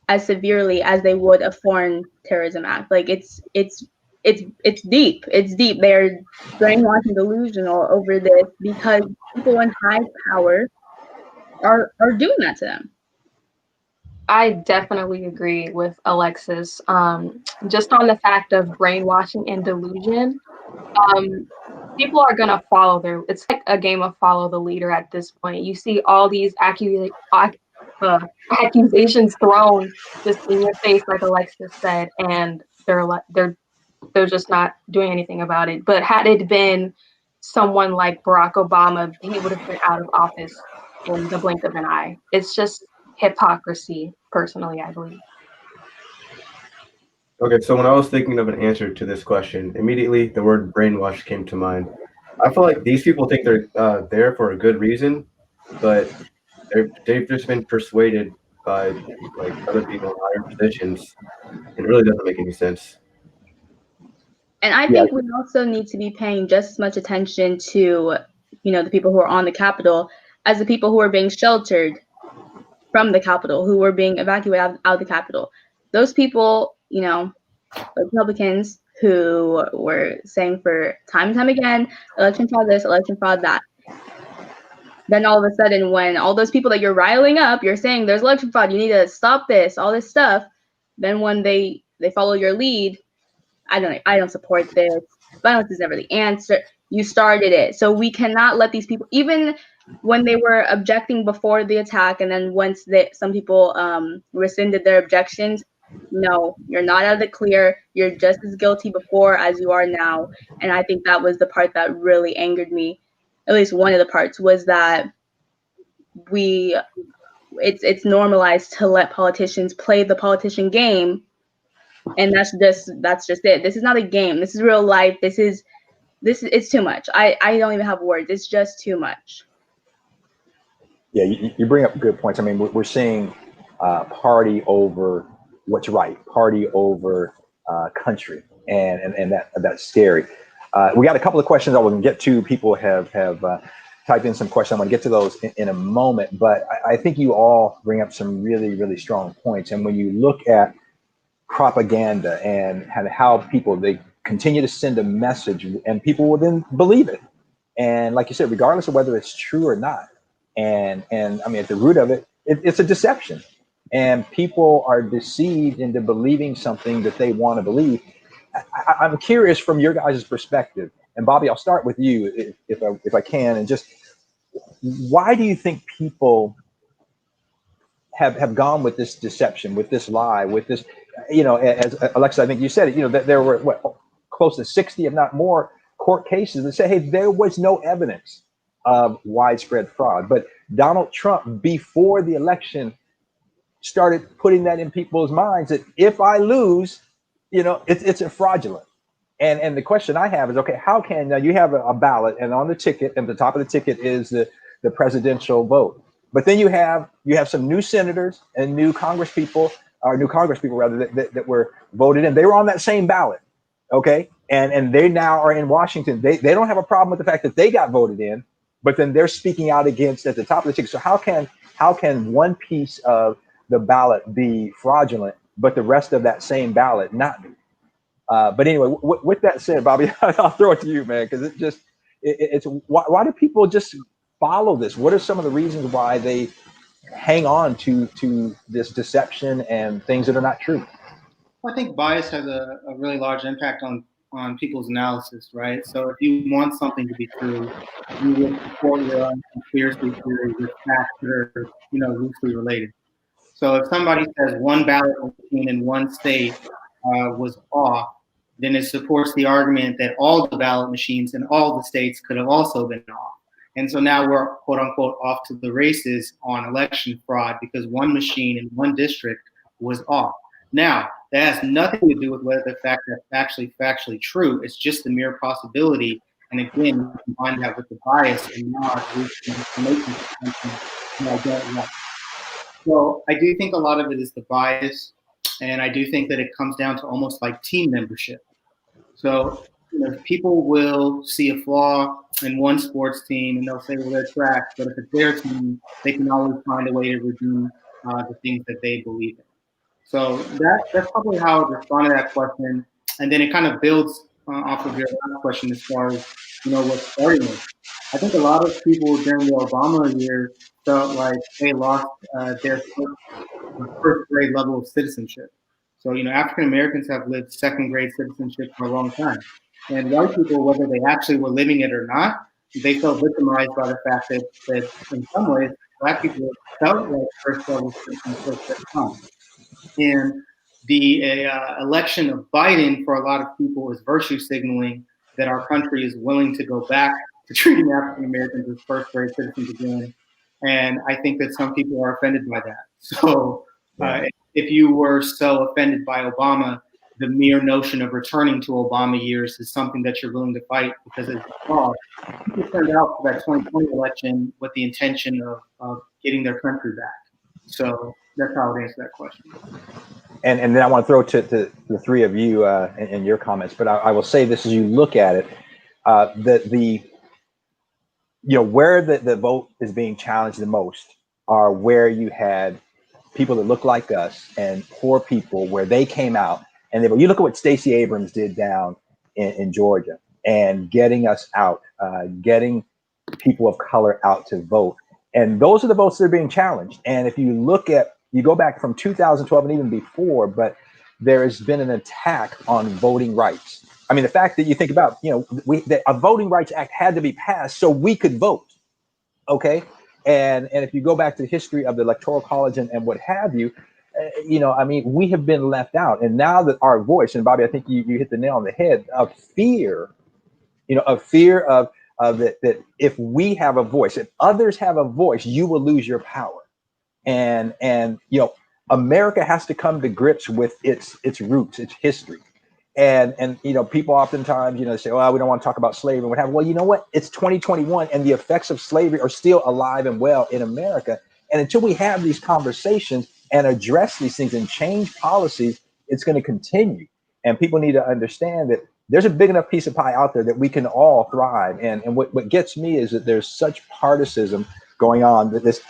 S4: as severely as they would a foreign terrorism act. Like it's deep. It's deep. They're brainwashed and delusional over this because people in high power are doing that to them.
S3: I definitely agree with Alexis. Just on the fact of brainwashing and delusion, people are gonna follow it's like a game of follow the leader at this point. You see all these accusations thrown just in your face, like Alexis said, and they're just not doing anything about it. But had it been someone like Barack Obama, he would have been out of office in the blink of an eye. It's just hypocrisy, personally, I believe.
S5: Okay, so when I was thinking of an answer to this question, immediately the word brainwash came to mind. I feel like these people think they're there for a good reason, but they've just been persuaded by like other people in higher positions. It really doesn't make any sense.
S4: And I think we also need to be paying just as much attention to, the people who are on the Capitol as the people who are being sheltered from the Capitol, who were being evacuated out of the Capitol. Those people, Republicans who were saying for time and time again, election fraud this, election fraud that. Then all of a sudden, when all those people that you're riling up, you're saying there's election fraud, you need to stop this, all this stuff. Then when they follow your lead, I don't support this. Violence is never the answer. You started it. So we cannot let these people, even when they were objecting before the attack, and then once some people rescinded their objections, no, you're not out of the clear. You're just as guilty before as you are now. And I think that was the part that really angered me. At least one of the parts was that it's normalized to let politicians play the politician game. And that's just it. This is not a game. This is real life. It's too much. I don't even have words. It's just too much.
S8: Yeah, you bring up good points. I mean, we're seeing party over what's right, party over country, and that's scary. We got a couple of questions I want to get to. People have typed in some questions. I'm going to get to those in a moment. But I think you all bring up some really, really strong points. And when you look at propaganda and how people, they continue to send a message and people will then believe it. And like you said, regardless of whether it's true or not. And I mean, at the root of it, it's a deception. And people are deceived into believing something that they want to believe. I'm curious from your guys' perspective, and Bobby, I'll start with you if I can, and just why do you think people have gone with this deception, with this lie, with this, as Alexa, I think you said it, that there were close to 60, if not more, court cases that say, hey, there was no evidence of widespread fraud. But Donald Trump, before the election, started putting that in people's minds that if I lose, it's a fraudulent. And the question I have is, okay, how can, now you have a ballot, and on the ticket, and the top of the ticket is the presidential vote. But then you have some new senators and new congresspeople that were voted in. They were on that same ballot, okay? And they now are in Washington. They don't have a problem with the fact that they got voted in, but then they're speaking out against at the top of the ticket. So how can one piece of the ballot be fraudulent, but the rest of that same ballot not be? But anyway, with that said, Bobby, I'll throw it to you, man, because it's why do people just follow this? What are some of the reasons why they hang on to this deception and things that are not true?
S2: I think bias has a really large impact on people's analysis, right? So if you want something to be true, you will support your own conspiracy theory with facts that are, loosely related. So if somebody says one ballot machine in one state was off, then it supports the argument that all the ballot machines in all the states could have also been off. And so now we're, quote unquote, off to the races on election fraud because one machine in one district was off. Now, that has nothing to do with whether the fact that's actually factually true. It's just the mere possibility. And again, you combine that with the bias and now information. So I do think a lot of it is the bias. And I do think that it comes down to almost like team membership. So people will see a flaw in one sports team and they'll say, well, they're trash. But if it's their team, they can always find a way to redeem the things that they believe in. So that's probably how I would respond to that question. And then it kind of builds off of your last question as far as, what's starting with. I think a lot of people during the Obama years felt like they lost their first grade level of citizenship. So, African Americans have lived second grade citizenship for a long time. And white people, whether they actually were living it or not, they felt victimized by the fact that in some ways, Black people felt like first level citizenship at the time. And the election of Biden for a lot of people is virtue signaling that our country is willing to go back to treating African Americans as first grade citizens again. And I think that some people are offended by that. So if you were so offended by Obama, the mere notion of returning to Obama years is something that you're willing to fight because as people turned out for that 2020 election with the intention of getting their country back. So that's how I would answer that question.
S8: And then I want to throw to the three of you and your comments, but I will say this as you look at it, that where the vote is being challenged the most are where you had people that look like us and poor people where they came out and you look at what Stacey Abrams did down in Georgia and getting us out, getting people of color out to vote. And those are the votes that are being challenged. And if you go back from 2012 and even before, but there has been an attack on voting rights. I mean, the fact that you think about, a Voting Rights Act had to be passed so we could vote. Okay. And if you go back to the history of the Electoral College and what have you, we have been left out. And now that our voice, and Bobby, I think you hit the nail on the head, of fear of that if we have a voice, if others have a voice, you will lose your power. And America has to come to grips with its roots, its history. And people oftentimes, say, well, we don't want to talk about slavery and what have you. Well, you know what? It's 2021 and the effects of slavery are still alive and well in America. And until we have these conversations and address these things and change policies, it's going to continue. And people need to understand that there's a big enough piece of pie out there that we can all thrive. And what gets me is that there's such partisanship going on, that this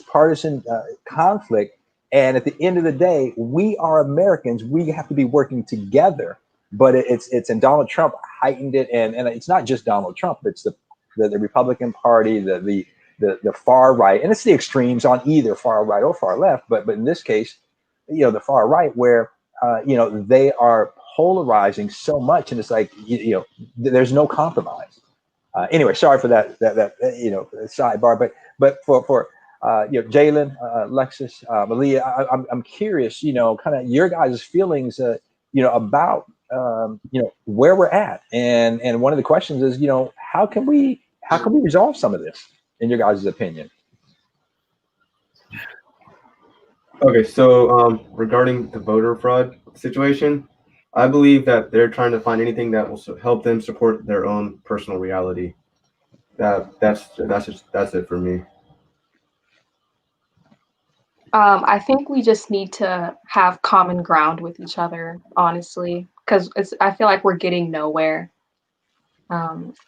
S8: partisan conflict. And at the end of the day, we are Americans. We have to be working together. But it's and Donald Trump heightened it, and it's not just Donald Trump. It's the Republican Party, the far right, and it's the extremes on either far right or far left. But in this case, the far right, where they are polarizing so much, and it's like there's no compromise. Anyway, sorry for that sidebar, but for Jalen, Alexis, Malia, I'm curious, kind of your guys' feelings, about where we're at, and one of the questions is, how can we resolve some of this, in your guys' opinion?
S5: Okay, so regarding the voter fraud situation, I believe that they're trying to find anything that will help them support their own personal reality. That's it for me.
S3: I think we just need to have common ground with each other, honestly, because I feel like we're getting nowhere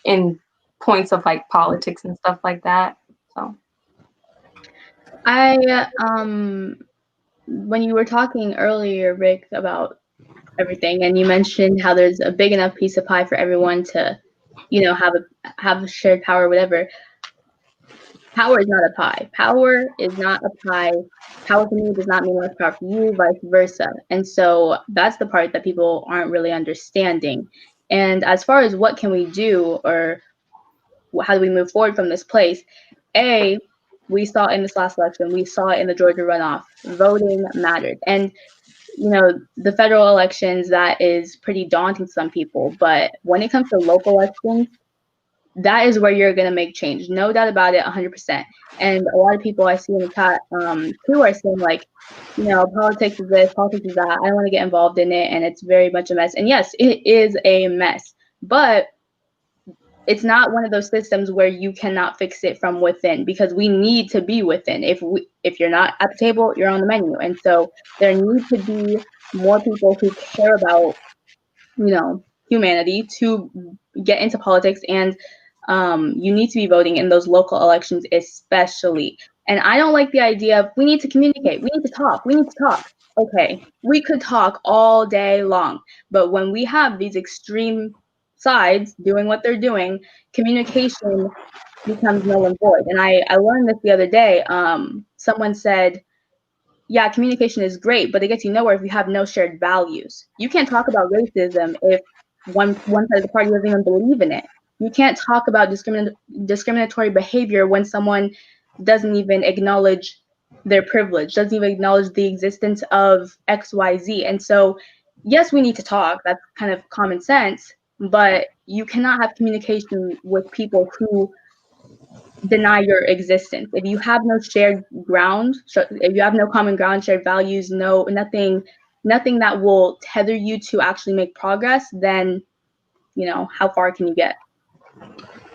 S3: in points of like politics and stuff like that. So
S4: when you were talking earlier, Rick, about everything, and you mentioned how there's a big enough piece of pie for everyone to, have a shared power, whatever. Power is not a pie. Power is not a pie. Power to me does not mean less power for you, vice versa. And so that's the part that people aren't really understanding. And as far as what can we do, or how do we move forward from this place, we saw in this last election, we saw it in the Georgia runoff, voting mattered. And the federal elections, that is pretty daunting to some people. But when it comes to local elections, that is where you're going to make change. No doubt about it, 100%. And a lot of people I see in the chat too are saying like, politics is this, politics is that. I don't want to get involved in it. And it's very much a mess. And yes, it is a mess. But it's not one of those systems where you cannot fix it from within, because we need to be within. If you're not at the table, you're on the menu. And so there need to be more people who care about, humanity to get into politics. And you need to be voting in those local elections especially. And I don't like the idea of we need to communicate, we need to talk. Okay, we could talk all day long. But when we have these extreme sides doing what they're doing, communication becomes null and void. And I learned this the other day. Someone said, yeah, communication is great, but it gets you nowhere if you have no shared values. You can't talk about racism if one side of the party doesn't even believe in it. You can't talk about discriminatory behavior when someone doesn't even acknowledge their privilege, doesn't even acknowledge the existence of XYZ. And so, yes, we need to talk. That's kind of common sense. But you cannot have communication with people who deny your existence. If you have no shared ground, if you have no common ground, shared values, nothing that will tether you to actually make progress, then, how far can you get?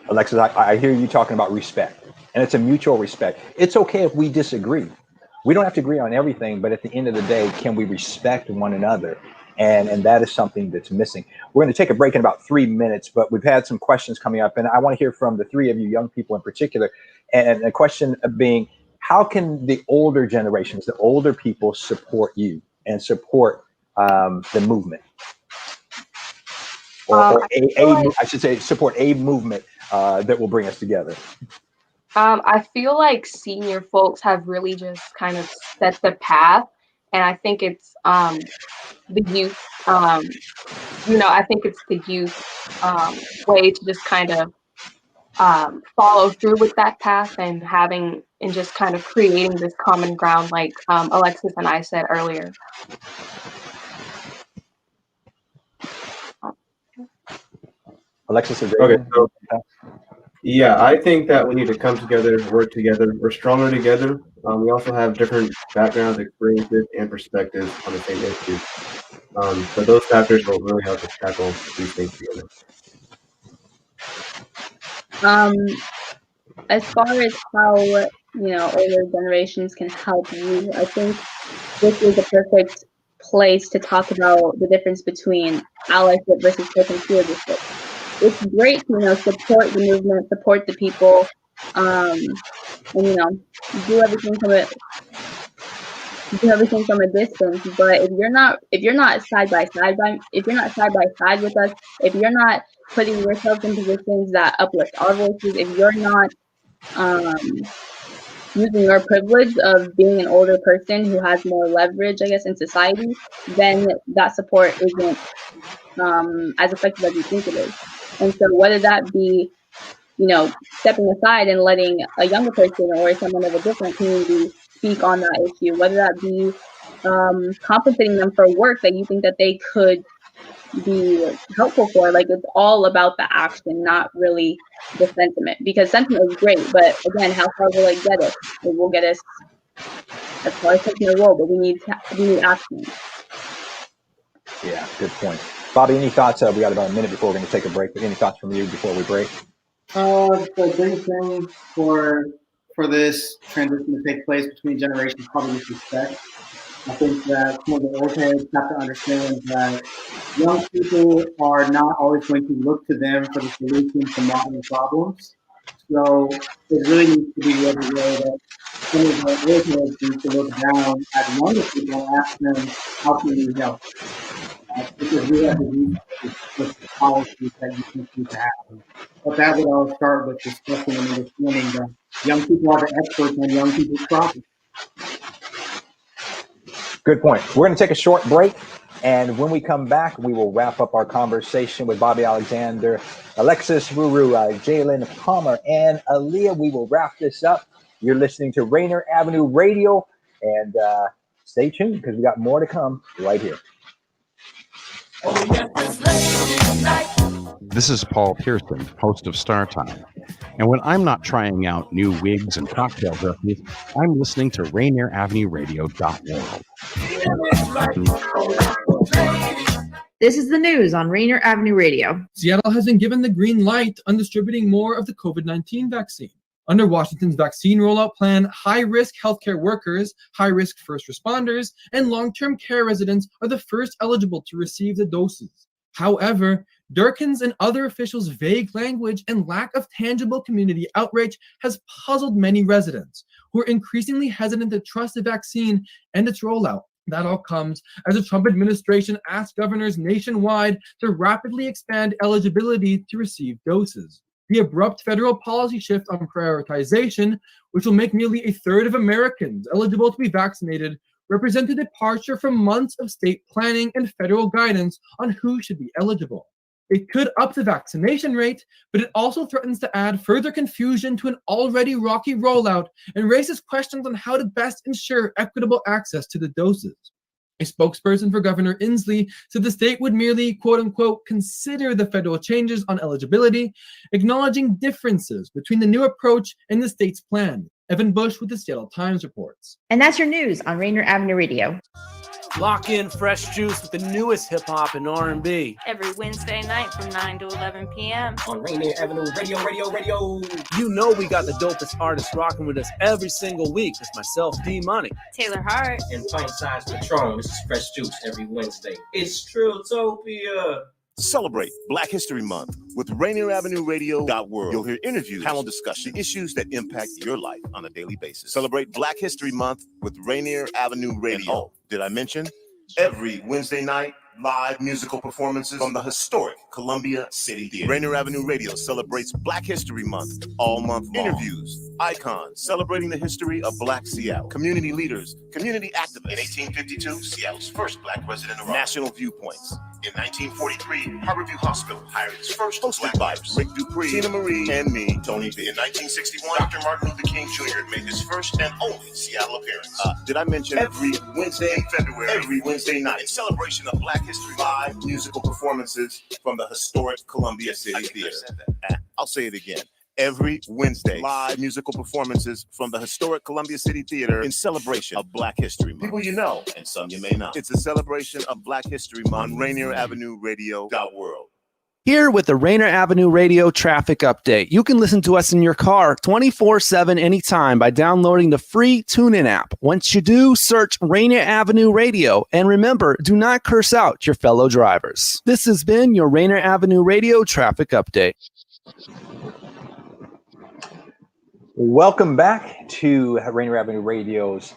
S8: Alexis, I hear you talking about respect, and it's a mutual respect. It's okay if we disagree. We don't have to agree on everything, but at the end of the day, can we respect one another? And that is something that's missing. We're going to take a break in about 3 minutes, but we've had some questions coming up, and I want to hear from the three of you young people in particular. And the question being, how can the older generations, the older people, support you and support the movement? I should say support a movement that will bring us together.
S3: I feel like senior folks have really just kind of set the path, and I think it's the youth. I think it's the youth way to just kind of follow through with that path and just kind of creating this common ground, like Alexis and I said earlier.
S8: Alexis,
S5: okay, so yeah, I think that we need to come together, work together. We're stronger together. We also have different backgrounds, experiences, and perspectives on the same issue. So those factors will really help us tackle these things together.
S4: As far as how older generations can help you, I think this is a perfect place to talk about the difference between allyship versus token stewardship. It's great to support the movement, support the people, and do everything from a distance. But if you're not side by side with us, if you're not putting yourself in positions that uplift our voices, if you're not using your privilege of being an older person who has more leverage, I guess, in society, then that support isn't as effective as you think it is. And so whether that be, stepping aside and letting a younger person or someone of a different community speak on that issue, whether that be compensating them for work that you think that they could be helpful for, like, it's all about the action, not really the sentiment, because sentiment is great, but again, how far will it get us? It will get us as far as sentiment will, but we need action.
S8: Yeah, good point. Bobby, any thoughts? We got about a minute before we're going to take a break, but any thoughts from you before we break?
S2: The big thing for this transition to take place between generations probably is respect. I think that some of the old heads have to understand that young people are not always going to look to them for the solution to modern problems. So it really needs to be the other way, that some of the old heads need to look down at younger people and ask them, how can we help? Because we have the resources with the policies that you think need to happen. But that would all start with discussing and understanding that young people are the experts on young people's problems.
S8: Good point. We're going to take a short break, and when we come back, we will wrap up our conversation with Bobby Alexander, Alexis Ruru, Jalen Palmer, and Aaliyah. We will wrap this up. You're listening to Rainier Avenue Radio, and Stay tuned because we got more to come right here.
S7: This is Paul Pearson, host of Star Time. And when I'm not trying out new wigs and cocktail recipes, I'm listening to Rainier Avenue Radio.world.
S9: This is the news on Rainier Avenue Radio.
S10: Seattle has been given the green light on distributing more of the COVID-19 vaccine. Under Washington's vaccine rollout plan, high-risk healthcare workers, high-risk first responders, and long-term care residents are the first eligible to receive the doses. However, Durkin's and other officials' vague language and lack of tangible community outreach has puzzled many residents, who are increasingly hesitant to trust the vaccine and its rollout. That all comes as the Trump administration asked governors nationwide to rapidly expand eligibility to receive doses. The abrupt federal policy shift on prioritization, which will make nearly a third of Americans eligible to be vaccinated, represent a departure from months of state planning and federal guidance on who should be eligible. It could up the vaccination rate, but it also threatens to add further confusion to an already rocky rollout and raises questions on how to best ensure equitable access to the doses. A spokesperson for Governor Inslee said the state would merely, quote unquote, consider the federal changes on eligibility, acknowledging differences between the new approach and the state's plan. Evan Bush with the Seattle Times reports.
S9: And that's your news on Rainier Avenue Radio.
S11: Lock in fresh juice with the newest hip hop and R&B.
S12: Every Wednesday night from 9 to 11 p.m.
S11: on Rainier Avenue Radio. You know we got the dopest artists rocking with us every single week. It's myself, D Money,
S12: Taylor Hart,
S11: and Pint Size Patron. This is Fresh Juice every Wednesday. It's Trilltopia.
S13: Celebrate Black History Month with Rainier Avenue Radio.world. You'll hear interviews, panel discussion, issues that impact your life on a daily basis. Celebrate Black History Month with Rainier Avenue Radio. And did I mention? Every Wednesday night, live musical performances from the historic Columbia City Theater. Rainier Avenue Radio celebrates Black History Month all month long. Interviews, icons celebrating the history of Black Seattle, community leaders, community activists. In 1852, Seattle's first Black resident arrived. National viewpoints. In 1943, Harborview Hospital hired its first hosted by Rick Dupree, Tina Marie, and me, Tony B. In 1961, Dr. Martin Luther King Jr. made his first and only Seattle appearance. Did I mention every Wednesday in February, every Wednesday night, in celebration of Black History, live musical performances from the historic Columbia City Theater. I'll say it again. Every Wednesday, live musical performances from the historic Columbia City Theater in celebration of Black History Month. People you know, and some you may not. It's a celebration of Black History Month on Rainier Avenue Radio.world.
S18: Here with the Rainier Avenue Radio traffic update. You can listen to us in your car 24/7 anytime by downloading the free TuneIn app. Once you do, search Rainier Avenue Radio. And remember, do not curse out your fellow drivers. This has been your Rainier Avenue Radio traffic update.
S8: Welcome back to Rainier Avenue Radio's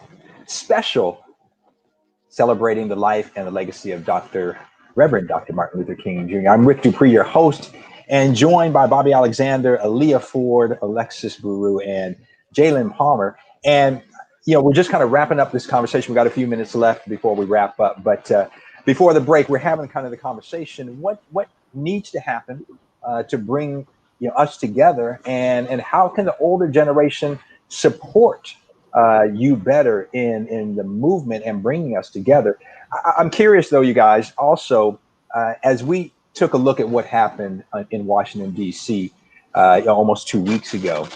S8: special celebrating the life and the legacy of Reverend Dr. Martin Luther King Jr. I'm Rick Dupree, your host, and joined by Bobby Alexander, Aaliyah Ford, Alexis Guru, and Jalen Palmer. And, we're just kind of wrapping up this conversation. We got a few minutes left before we wrap up. But before the break, we're having kind of the conversation. What needs to happen to bring us together, and how can the older generation support you better in the movement and bringing us together? I'm curious though, you guys, also, as we took a look at what happened in Washington, D.C. Almost 2 weeks ago,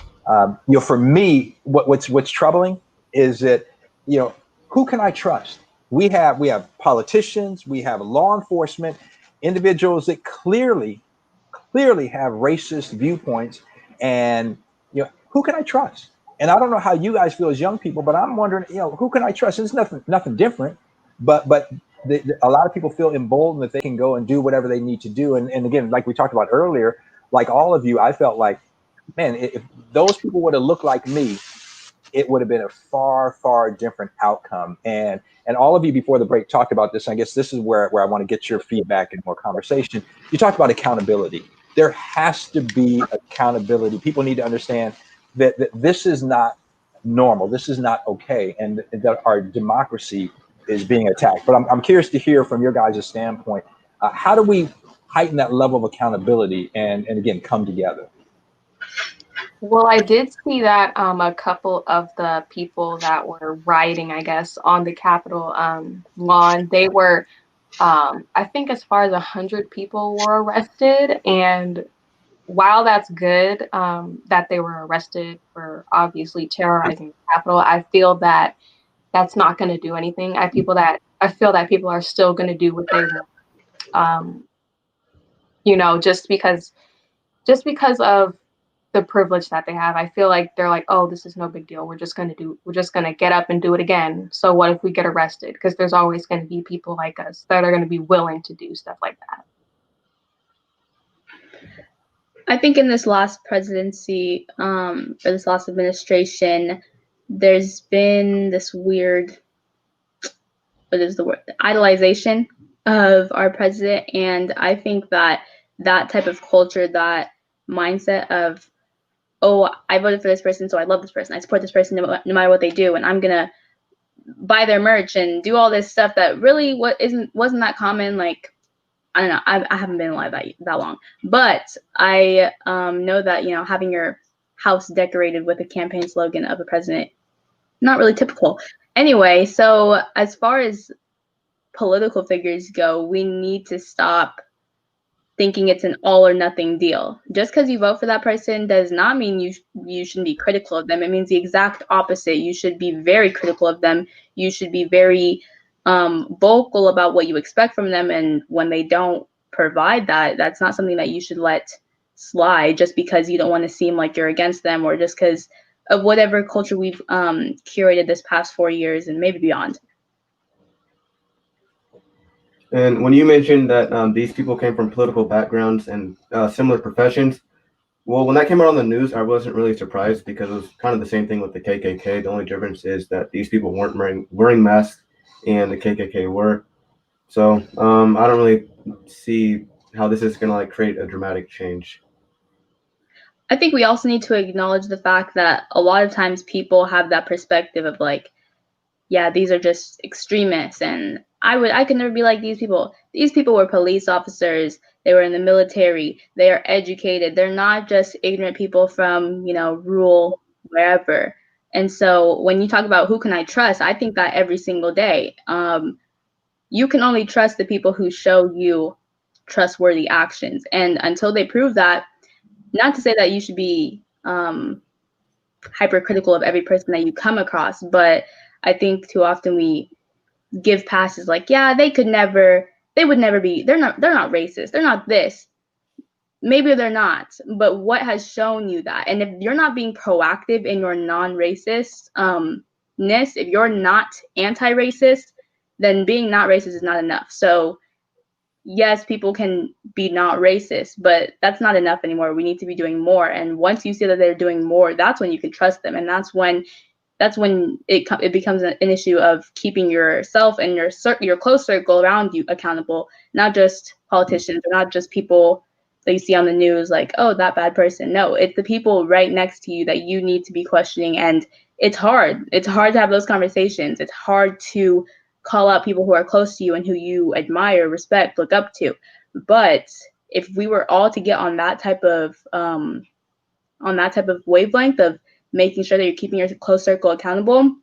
S8: for me, what's troubling is that, who can I trust? We have politicians, we have law enforcement, individuals that clearly have racist viewpoints, and who can I trust? And I don't know how you guys feel as young people, but I'm wondering, who can I trust? It's nothing different, but a lot of people feel emboldened that they can go and do whatever they need to do. And again, like we talked about earlier, like all of you, I felt like, man, if those people would have looked like me, it would have been a far, far different outcome. And all of you before the break talked about this. I guess this is where I want to get your feedback and more conversation. You talked about accountability. There has to be accountability. People need to understand that this is not normal. This is not okay. And that our democracy is being attacked. But I'm curious to hear from your guys' standpoint, how do we heighten that level of accountability and again, come together?
S3: Well, I did see that a couple of the people that were rioting, I guess, on the Capitol lawn, they were, I think as far as 100 people were arrested. And while that's good that they were arrested for obviously terrorizing the Capitol, I feel that that's not going to do anything. I feel that people are still going to do what they want. You know, just because of the privilege that they have. I feel like they're like, oh, this is no big deal. We're just going to get up and do it again. So what if we get arrested? Because there's always going to be people like us that are going to be willing to do stuff like that.
S4: I think in this last presidency, or this last administration, there's been this weird, what is the word, idolization of our president. And I think that that type of culture, that mindset of, oh, I voted for this person, so I love this person, I support this person no matter what they do, and I'm gonna buy their merch and do all this stuff that really wasn't that common. Like, I don't know, I haven't been alive that long, but I know that, you know, having your house decorated with a campaign slogan of a president, not really typical. Anyway, so as far as political figures go, we need to stop thinking it's an all or nothing deal. Just because you vote for that person does not mean you shouldn't be critical of them. It means the exact opposite. You should be very critical of them. You should be very vocal about what you expect from them. And when they don't provide that, that's not something that you should let slide just because you don't want to seem like you're against them, or just because of whatever culture we've curated this past 4 years and maybe beyond.
S5: And when you mentioned that these people came from political backgrounds and similar professions, well, when that came out on the news, I wasn't really surprised because it was kind of the same thing with the KKK. The only difference is that these people weren't wearing masks and the KKK were. So I don't really see how this is going to like create a dramatic change.
S4: I think we also need to acknowledge the fact that a lot of times people have that perspective of like, yeah, these are just extremists, and I could never be like these people. These people were police officers. They were in the military. They are educated. They're not just ignorant people from, you know, rural wherever. And so when you talk about who can I trust, I think that every single day. You can only trust the people who show you trustworthy actions. And until they prove that, not to say that you should be hypercritical of every person that you come across, but I think too often we give passes like, yeah, they would never be, they're not racist, they're not this. Maybe they're not, but what has shown you that? And if you're not being proactive in your non-racist ness, if you're not anti-racist, then being not racist is not enough. So yes, people can be not racist, but that's not enough anymore. We need to be doing more. And once you see that they're doing more, that's when you can trust them. And that's when it becomes an issue of keeping yourself and your close circle around you accountable, not just politicians or not just people that you see on the news like, oh, that bad person. No, it's the people right next to you that you need to be questioning. And it's hard. It's hard to have those conversations. It's hard to call out people who are close to you and who you admire, respect, look up to. But if we were all to get on that type of wavelength of making sure that you're keeping your close circle accountable,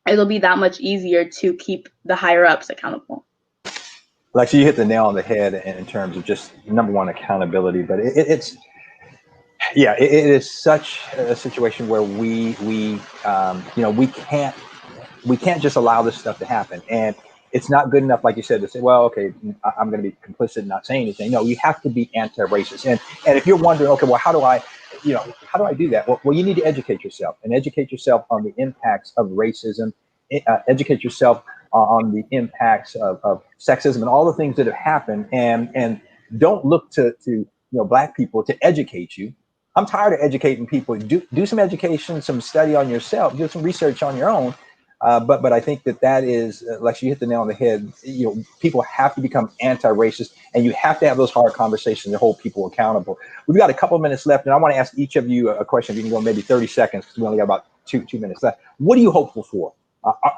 S4: it'll be that much easier to keep the higher ups accountable.
S8: Like, so you hit the nail on the head in terms of just number one, accountability. But it is such a situation where we can't just allow this stuff to happen. And it's not good enough, like you said, to say, well, okay, I'm going to be complicit and not say anything. No, you have to be anti-racist. And if you're wondering, okay, well, how do I do that? Well, you need to educate yourself on the impacts of racism, educate yourself on the impacts of sexism and all the things that have happened. And don't look to Black people to educate you. I'm tired of educating people. Do some education, some study on yourself, do some research on your own. But I think that is, like you hit the nail on the head, people have to become anti-racist, and you have to have those hard conversations to hold people accountable. We've got a couple of minutes left, and I want to ask each of you a question. You can go maybe 30 seconds because we only got about two minutes left. What are you hopeful for?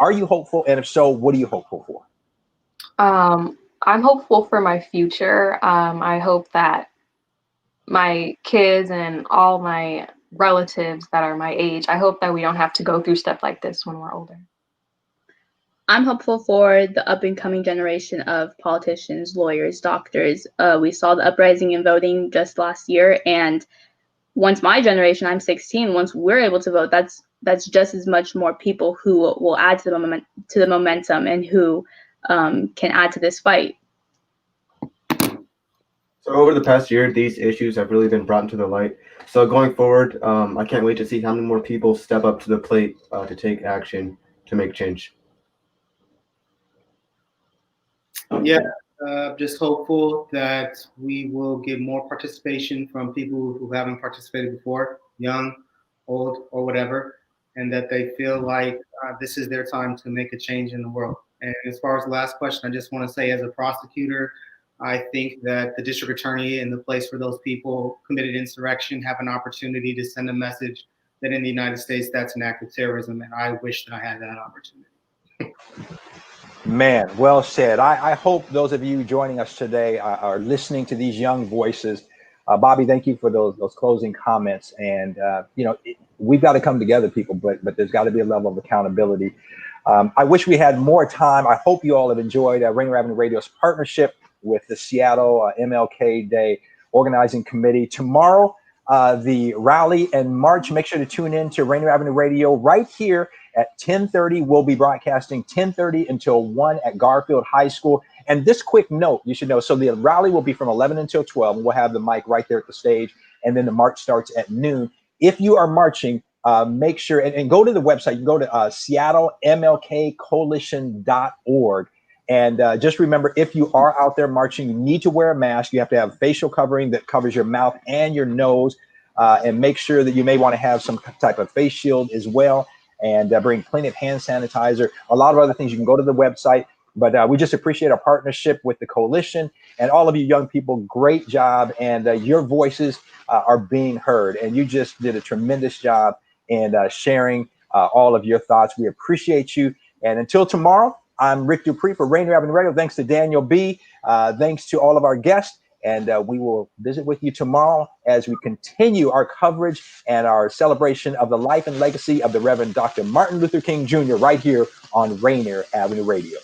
S8: Are you hopeful? And if so, what are you hopeful for?
S3: I'm hopeful for my future. I hope that my kids and all my relatives that are my age. I hope that we don't have to go through stuff like this when we're older.
S4: I'm hopeful for the up and coming generation of politicians, lawyers, doctors. We saw the uprising in voting just last year, and once my generation, I'm 16, once we're able to vote, that's just as much more people who will add to the momentum and who can add to this fight.
S5: So over the past year, these issues have really been brought into the light. So going forward, I can't wait to see how many more people step up to the plate to take action to make change.
S2: Yeah, just hopeful that we will get more participation from people who haven't participated before, young, old, or whatever, and that they feel like this is their time to make a change in the world. And as far as the last question, I just want to say, as a prosecutor, I think that the district attorney in the place where those people committed insurrection have an opportunity to send a message that in the United States, that's an act of terrorism, and I wish that I had that opportunity.
S8: Man, well said. I hope those of you joining us today are listening to these young voices. Bobby, thank you for those closing comments. And, we've got to come together, people, but there's got to be a level of accountability. I wish we had more time. I hope you all have enjoyed Rainier Avenue Radio's partnership with the Seattle MLK Day Organizing Committee. Tomorrow, the rally and march. Make sure to tune in to Rainier Avenue Radio right here at 10:30. We'll be broadcasting 10:30 until 1 at Garfield High School. And this quick note, you should know, so the rally will be from 11 until 12. And we'll have the mic right there at the stage. And then the march starts at noon. If you are marching, make sure and go to the website. You can go to SeattleMLKCoalition.org. And just remember, if you are out there marching, you need to wear a mask. You have to have facial covering that covers your mouth and your nose. And make sure that you may want to have some type of face shield as well. And bring plenty of hand sanitizer, a lot of other things. You can go to the website. But we just appreciate our partnership with the coalition and all of you young people. Great job. And your voices are being heard. And you just did a tremendous job in sharing all of your thoughts. We appreciate you. And until tomorrow, I'm Rick Dupree for Rainier Avenue Radio. Thanks to Daniel B. Thanks to all of our guests. And we will visit with you tomorrow as we continue our coverage and our celebration of the life and legacy of the Reverend Dr. Martin Luther King Jr. right here on Rainier Avenue Radio.